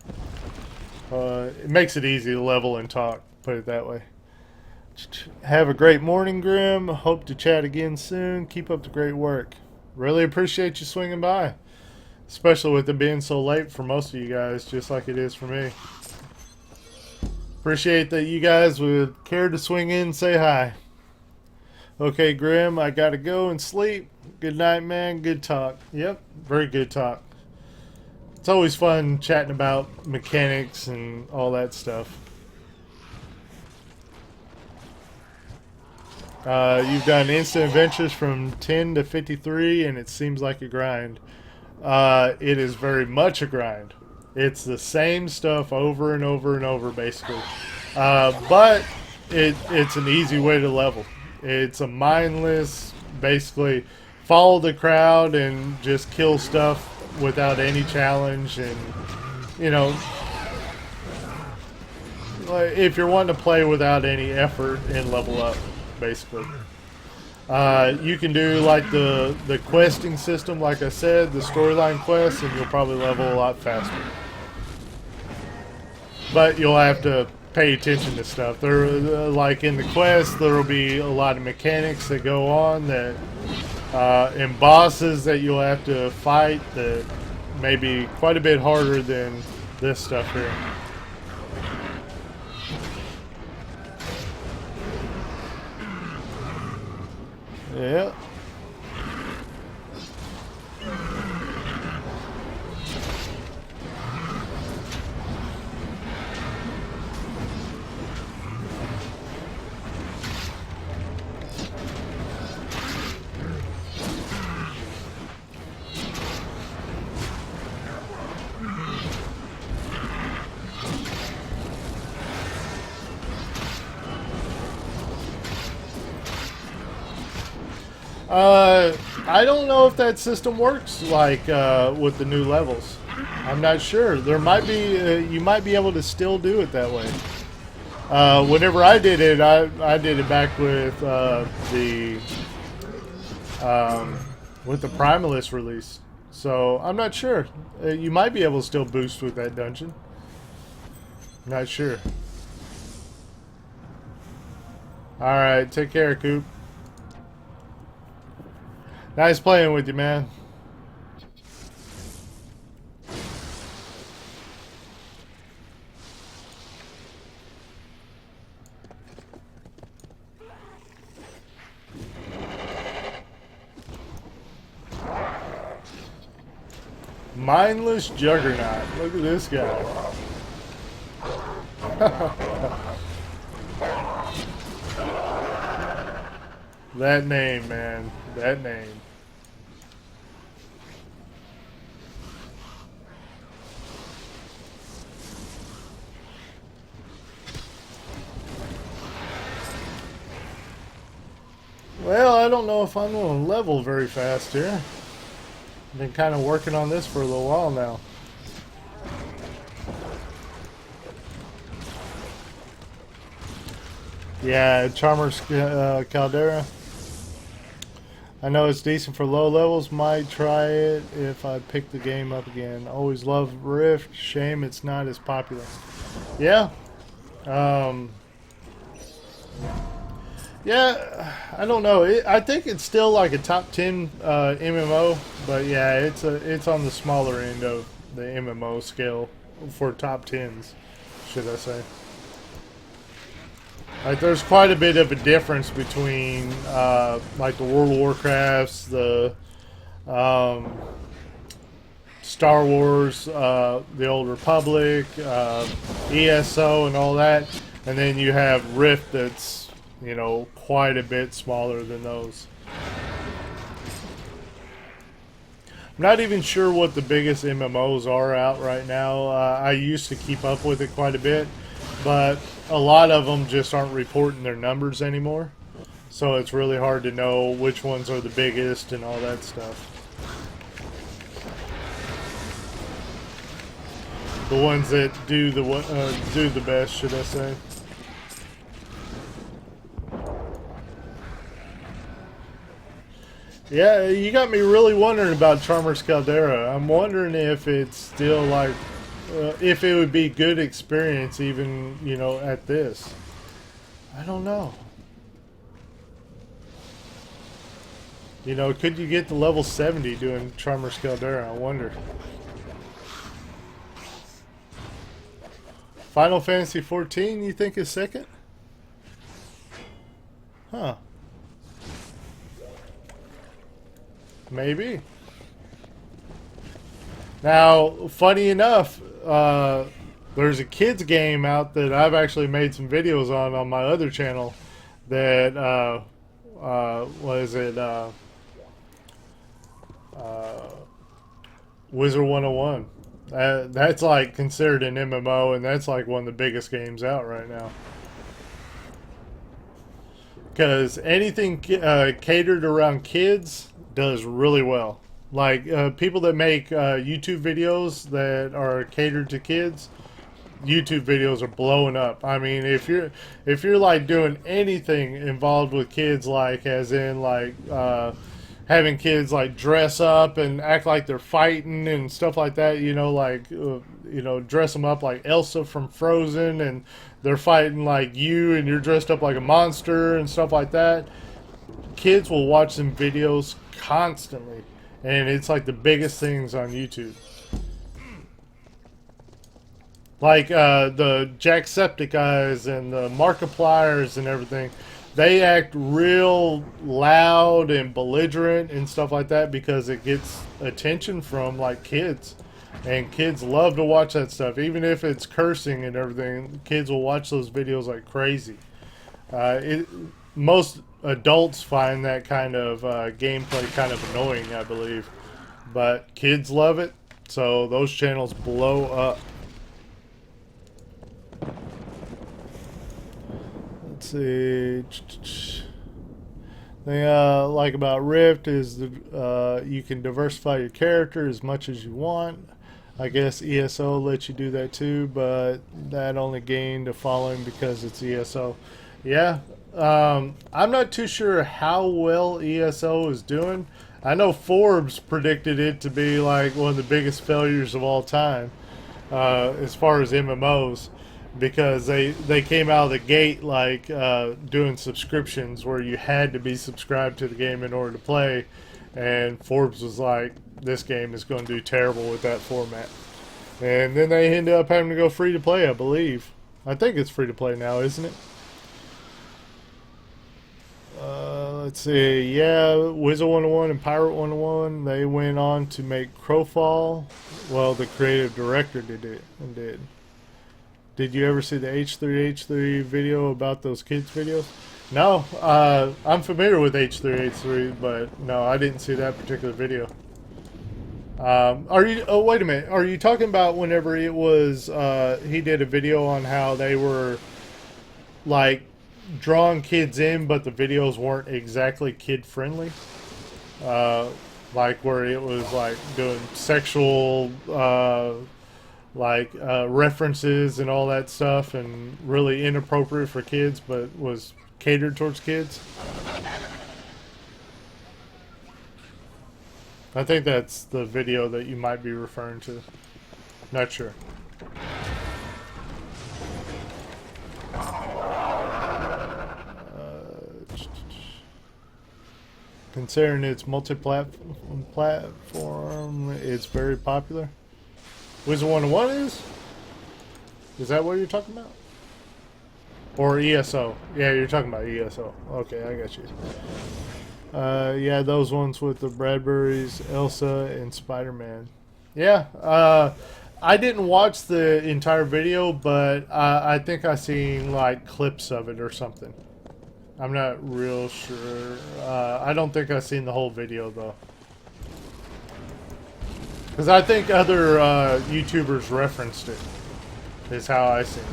it makes it easy to level and talk. Put it that way. Have a great morning, Grim. Hope to chat again soon. Keep up the great work. Really appreciate you swinging by, especially with it being so late for most of you guys, just like it is for me. Appreciate that you guys would care to swing in and say hi. Okay, Grim, I gotta go and sleep. Good night, man. Good talk. Yep, very good talk. It's always fun chatting about mechanics and all that stuff. You've done instant adventures from 10 to 53, and it seems like a grind. It is very much a grind. It's the same stuff over and over and over, basically. But it's an easy way to level. It's a mindless, basically, follow the crowd and just kill stuff without any challenge. And, you know, if you're wanting to play without any effort and level up, basically. You can do like the questing system, like I said, the storyline quests, and you'll probably level a lot faster. But you'll have to pay attention to stuff. There, like in the quest, there will be a lot of mechanics that go on that, and bosses that you'll have to fight that may be quite a bit harder than this stuff here. Yeah. I don't know if that system works like with the new levels. I'm not sure. There might be you might be able to still do it that way. Whenever I did it, I did it back with the Primalist release. So I'm not sure. You might be able to still boost with that dungeon. Not sure. All right, take care, Coop. Nice playing with you, man. Mindless Juggernaut. Look at this guy. That name, man. That name. Well, I don't know if I'm going to level very fast here. I've been kind of working on this for a little while now. Yeah, Charmer's Caldera. I know it's decent for low levels. Might try it if I pick the game up again. Always loved Rift. Shame it's not as popular. Yeah. Yeah, I don't know. I think it's still like a top 10 MMO, but yeah, it's on the smaller end of the MMO scale for top 10s, should I say. Like, there's quite a bit of a difference between like the World of Warcrafts, the Star Wars, the Old Republic, ESO, and all that, and then you have Rift that's, you know, quite a bit smaller than those. I'm not even sure what the biggest MMOs are out right now. I used to keep up with it quite a bit, but a lot of them just aren't reporting their numbers anymore. So it's really hard to know which ones are the biggest and all that stuff. The ones that do the best, should I say? Yeah, you got me really wondering about Charmer's Caldera. I'm wondering if it's still like, if it would be good experience even, you know, at this. I don't know. You know, could you get to level 70 doing Charmer's Caldera? I wonder. Final Fantasy 14, you think is second? Huh. Maybe. Now, funny enough, there's a kids game out that I've actually made some videos on my other channel that, what is it, Wizard 101. That's like considered an MMO, and that's like one of the biggest games out right now. Because anything catered around kids does really well. Like people that make YouTube videos that are catered to kids, YouTube videos are blowing up. I mean, if you're like doing anything involved with kids, like as in like having kids like dress up and act like they're fighting and stuff like that, you know, like you know, dress them up like Elsa from Frozen, and they're fighting like you, and you're dressed up like a monster and stuff like that. Kids will watch them videos constantly, and it's like the biggest things on YouTube. Like the Jacksepticeyes and the Markipliers and everything, they act real loud and belligerent and stuff like that because it gets attention from like kids. And kids love to watch that stuff. Even if it's cursing and everything, kids will watch those videos like crazy. Most adults find that kind of gameplay kind of annoying, I believe. But kids love it, so those channels blow up. Let's see. Thing I like about Rift is you can diversify your character as much as you want. I guess ESO lets you do that too, but that only gained a following because it's ESO. Yeah, I'm not too sure how well ESO is doing. I know Forbes predicted it to be like one of the biggest failures of all time as far as MMOs, because they came out of the gate like doing subscriptions where you had to be subscribed to the game in order to play, and Forbes was like, this game is going to do terrible with that format. And then they ended up having to go free to play, I believe. I think it's free to play now, isn't it? Let's see. Yeah, Wizard 101 and Pirate 101, they went on to make Crowfall. Well, the creative director did it and did. Did you ever see the H3H3 video about those kids videos? No, I'm familiar with H3H3, but no, I didn't see that particular video. Are you? Oh, wait a minute. Are you talking about whenever it was? He did a video on how they were like drawing kids in, but the videos weren't exactly kid friendly. Like where it was like doing sexual, references and all that stuff, and really inappropriate for kids, but was catered towards kids. I think that's the video that you might be referring to. Not sure. Considering it's multi-platform, it's very popular. Wizard 101 is? Is that what you're talking about? Or ESO? Yeah, you're talking about ESO. Okay, I got you. Yeah, those ones with the Bradburys, Elsa, and Spider-Man. Yeah, I didn't watch the entire video, but I think I seen like clips of it or something. I'm not real sure. I don't think I've seen the whole video though. Because I think other YouTubers referenced it, is how I see it.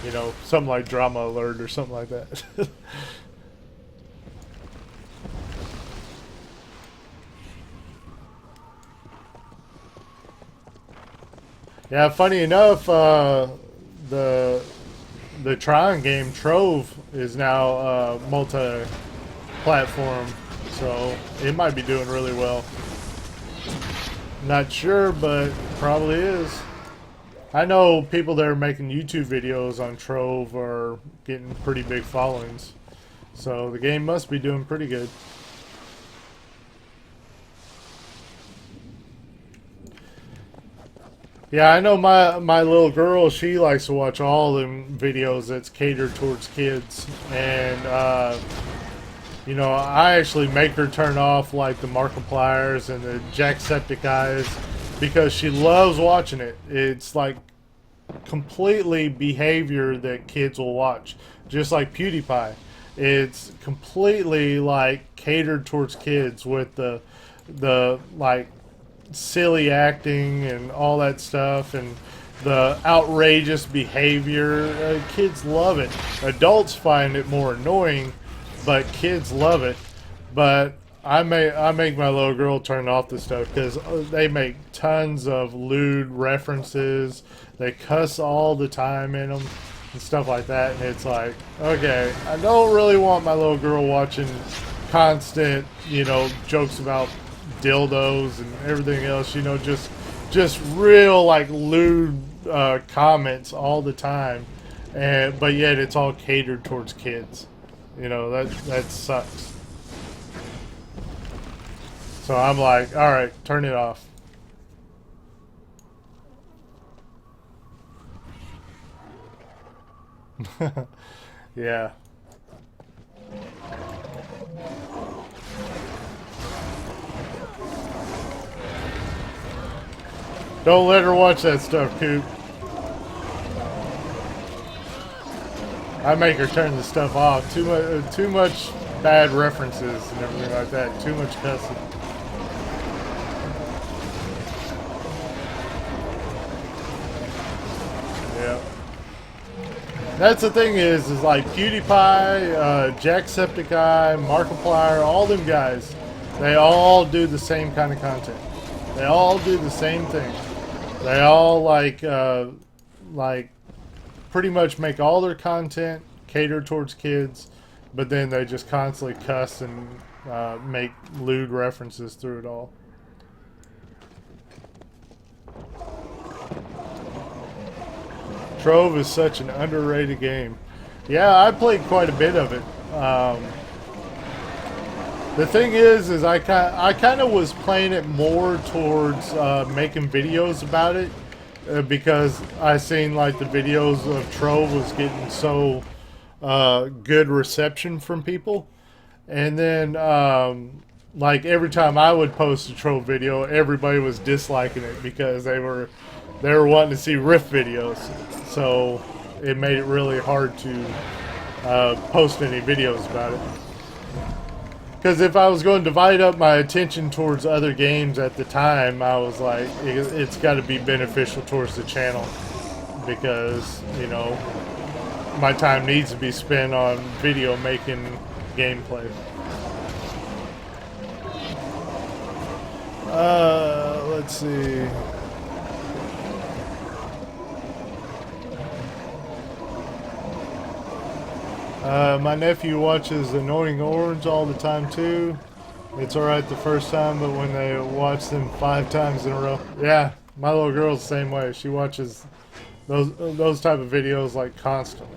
You know, something like Drama Alert or something like that. Yeah, funny enough, the Tron game Trove is now multi-platform, so it might be doing really well. Not sure, but probably is. I know people that are making YouTube videos on Trove are getting pretty big followings, so the game must be doing pretty good. Yeah, I know my little girl, she likes to watch all them videos that's catered towards kids. And, you know, I actually make her turn off, like, the Markipliers and the Jacksepticeyes because she loves watching it. It's, like, completely behavior that kids will watch. Just like PewDiePie. It's completely, like, catered towards kids with the like, silly acting and all that stuff and the outrageous behavior. Kids love it. Adults find it more annoying, but kids love it. But I make my little girl turn off the stuff because they make tons of lewd references. They cuss all the time in them and stuff like that. And it's like, okay, I don't really want my little girl watching constant, you know, jokes about dildos and everything else, you know, just real like lewd comments all the time, and but yet it's all catered towards kids. You know, that sucks. So I'm like, all right, turn it off. Yeah. Don't let her watch that stuff, Coop. I make her turn the stuff off. Too much bad references and everything like that. Too much cussing. Yeah. That's the thing is like PewDiePie, Jacksepticeye, Markiplier, all them guys, they all do the same kind of content. They all do the same thing. They all like pretty much make all their content catered towards kids, but then they just constantly cuss and make lewd references through it all. Trove is such an underrated game. Yeah, I played quite a bit of it. The thing is I kind of was playing it more towards making videos about it because I seen like the videos of Trove was getting so good reception from people, and then like every time I would post a Trove video, everybody was disliking it because they were wanting to see riff videos, so it made it really hard to post any videos about it. Because if I was going to divide up my attention towards other games at the time, I was like, it's got to be beneficial towards the channel. Because, you know, my time needs to be spent on video making gameplay. Let's see. My nephew watches Annoying Orange all the time too. It's alright the first time, but when they watch them 5 times in a row. Yeah, my little girl's the same way. She watches those type of videos like constantly.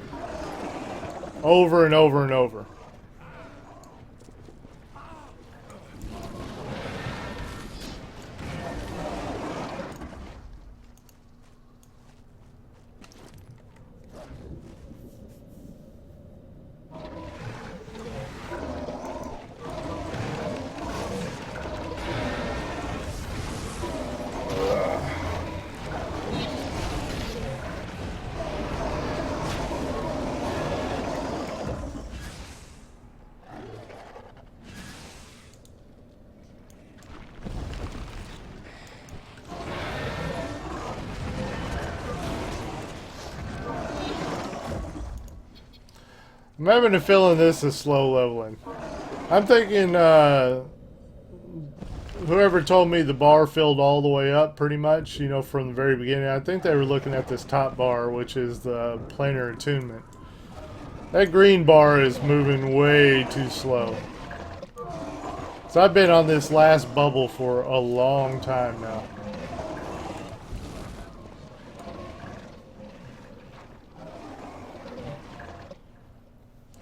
Over and over and over. I'm having a feeling this is slow leveling. I'm thinking whoever told me the bar filled all the way up pretty much, you know, from the very beginning, I think they were looking at this top bar, which is the planar attunement. That green bar is moving way too slow. So I've been on this last bubble for a long time now.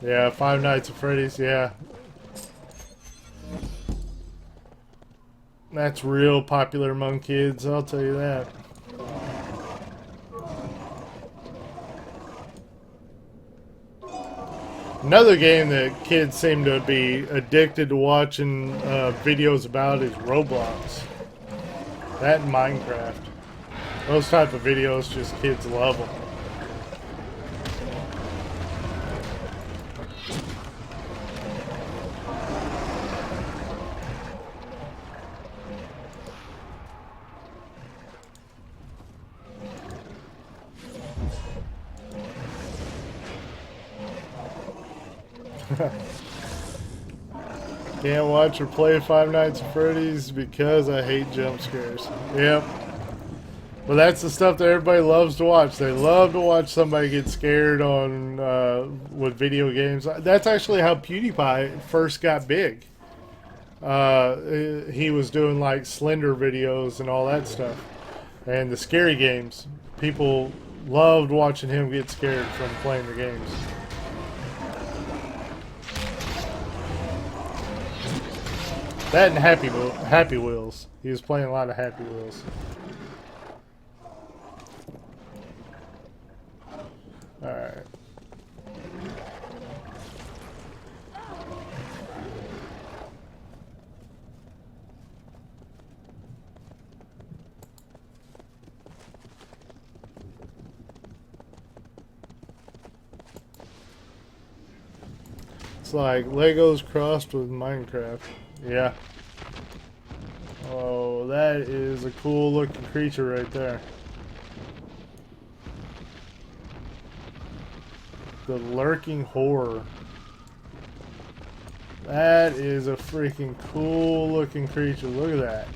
Yeah, Five Nights at Freddy's, yeah. That's real popular among kids, I'll tell you that. Another game that kids seem to be addicted to watching videos about is Roblox. That and Minecraft. Those type of videos, just kids love them. Can't watch or play Five Nights at Freddy's because I hate jump scares. Yep. But that's the stuff that everybody loves to watch. They love to watch somebody get scared on with video games. That's actually how PewDiePie first got big. He was doing like Slender videos and all that stuff. And the scary games. People loved watching him get scared from playing the games. That and Happy Wheels. He was playing a lot of Happy Wheels. Alright. It's like Legos crossed with Minecraft. Yeah. Oh, that is a cool looking creature right there. The Lurking Horror. That is a freaking cool looking creature. Look at that.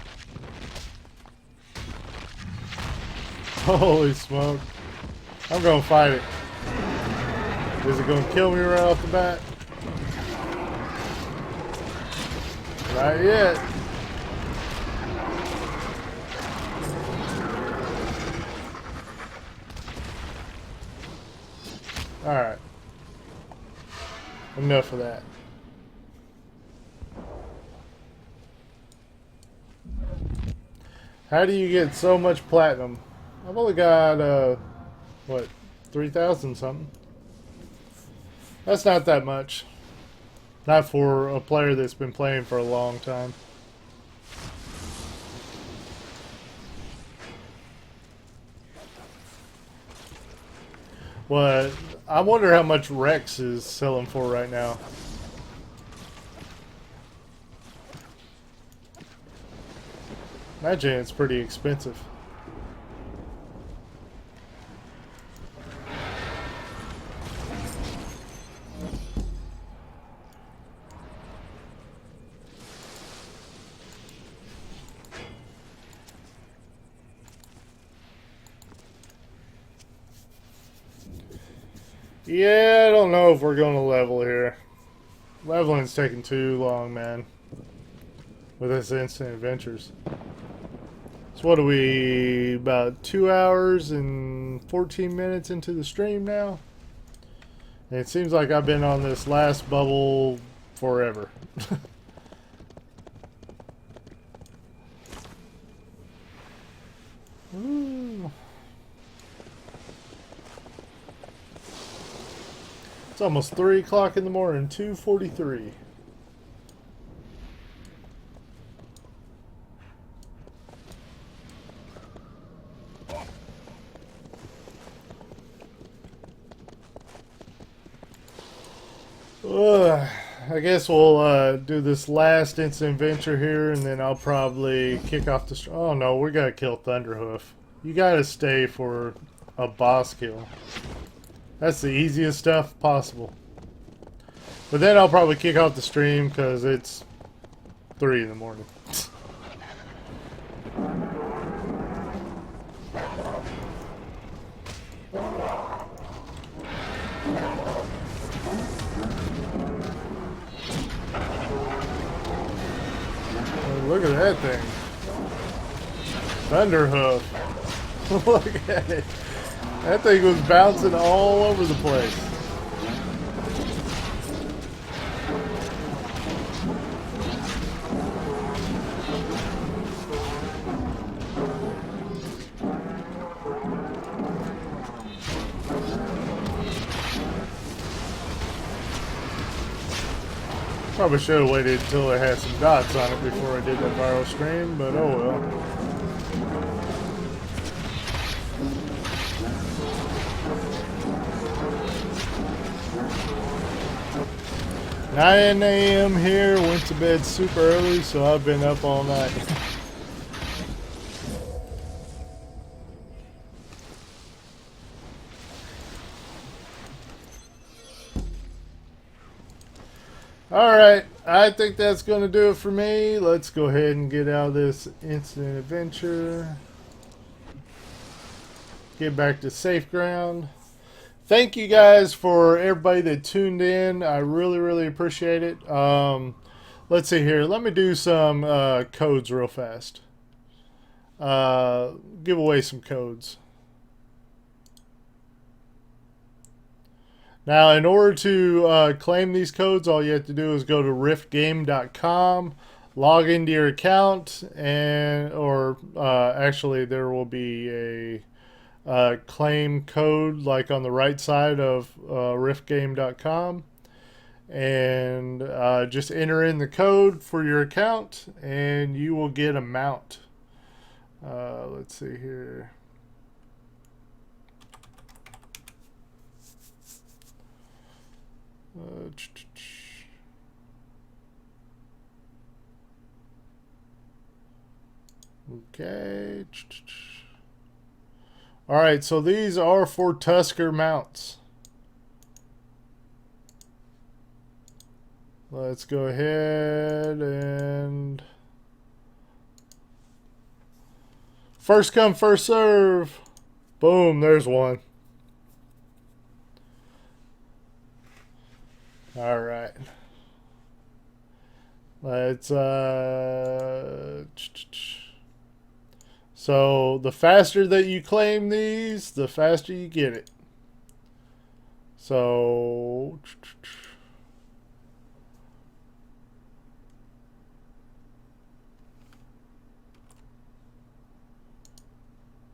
Holy smoke. I'm gonna fight it. Is it gonna kill me right off the bat? Not yet. Alright. Enough of that. How do you get so much platinum? I've only got, what, 3,000 something? That's not that much. Not for a player that's been playing for a long time. What? I wonder how much Rex is selling for right now. Imagine it's pretty expensive. Yeah, I don't know if we're going to level here. Leveling's taking too long, man. With this instant adventures. So what are we, about 2 hours and 14 minutes into the stream now? And it seems like I've been on this last bubble forever. Ooh. It's almost 3 o'clock in the morning, 2:43. I guess we'll do this last instant adventure here, and then I'll probably kick off the... Oh no, we gotta kill Thunderhoof. You gotta stay for a boss kill. That's the easiest stuff possible. But then I'll probably kick off the stream because it's 3 in the morning. Oh, look at that thing. Thunderhoof. Look at it. That thing was bouncing all over the place. Probably should have waited until it had some dots on it before I did that viral stream, but oh well. 9 a.m. here, went to bed super early, so I've been up all night. Alright, I think that's going to do it for me. Let's go ahead and get out of this instant adventure. Get back to safe ground. Thank you guys for everybody that tuned in. I really, really appreciate it. Let's see here. Let me do some codes real fast. Give away some codes. Now, in order to claim these codes, all you have to do is go to riftgame.com, log into your account, and actually there will be a claim code like on the right side of riftgame.com, and just enter in the code for your account and you will get a mount. Let's see here. Okay. All right, so these are for Tusker mounts. Let's go ahead and first come, first serve. Boom, there's one. All right. Let's so the faster that you claim these, the faster you get it. So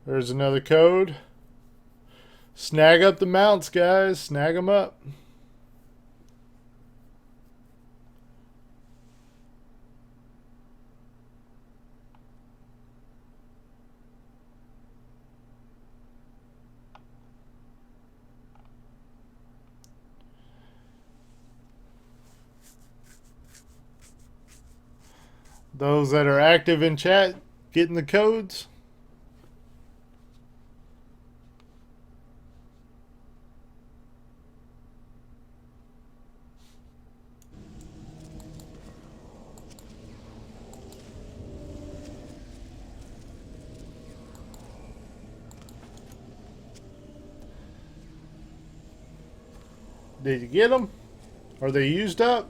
there's another code. Snag up the mounts, guys. Snag them up. Those that are active in chat, getting the codes. Did you get them? Are they used up?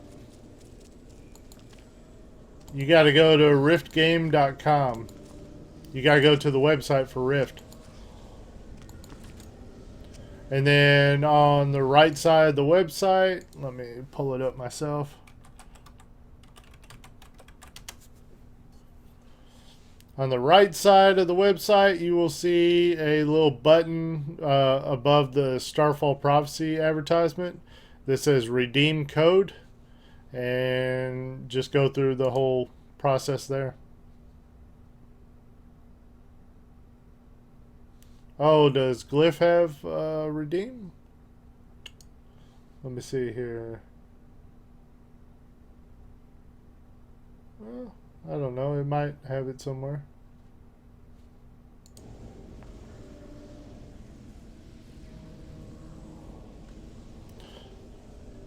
You got to go to riftgame.com. You got to go to the website for Rift. And then on the right side of the website, let me pull it up myself. On the right side of the website, you will see a little button above the Starfall Prophecy advertisement that says Redeem Code. And just go through the whole process there. Oh, does Glyph have redeem? Let me see here. Well, I don't know. It might have it somewhere.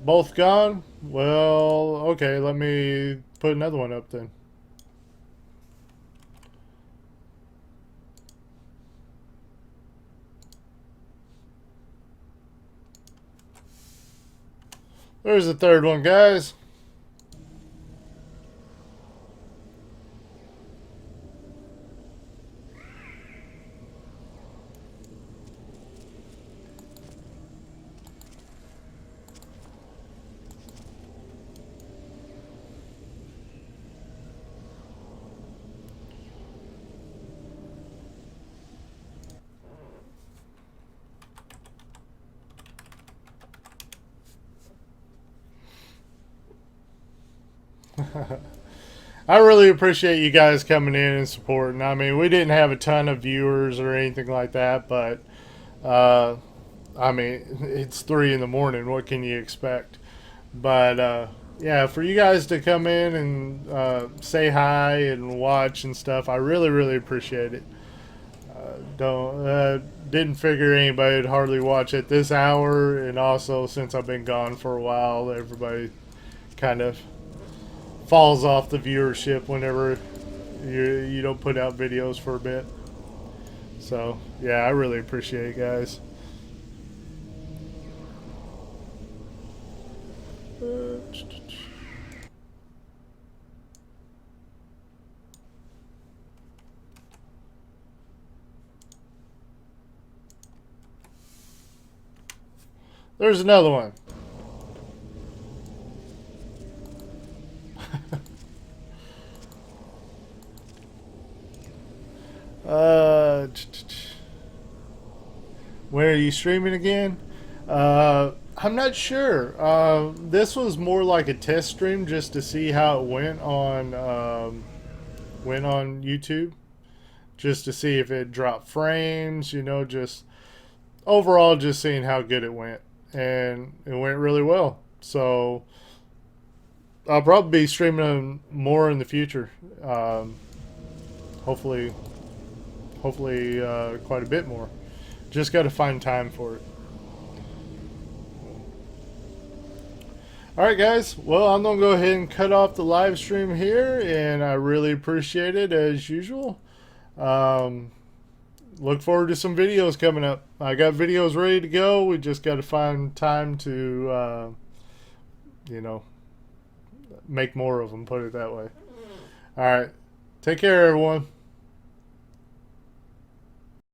Both gone? Well, okay, let me put another one up then. There's the third one, guys. I really appreciate you guys coming in and supporting. I mean, we didn't have a ton of viewers or anything like that, but uh, I mean, it's 3 in the morning. What can you expect? But yeah, for you guys to come in and say hi and watch and stuff, I really, really appreciate it. Don't didn't figure anybody would hardly watch at this hour, and also since I've been gone for a while, everybody kind of falls off the viewership whenever you don't put out videos for a bit. So yeah, I really appreciate it, guys. There's another one. uh, when are you streaming again? I'm not sure. This was more like a test stream just to see how it went on YouTube, just to see if it dropped frames. You know, just overall, just seeing how good it went, and it went really well. So I'll probably be streaming more in the future. Hopefully, quite a bit more. Just got to find time for it. Alright guys, well I'm going to go ahead and cut off the live stream here, and I really appreciate it as usual. Look forward to some videos coming up. I got videos ready to go, we just got to find time to, you know, make more of them, put it that way. Alright, take care everyone.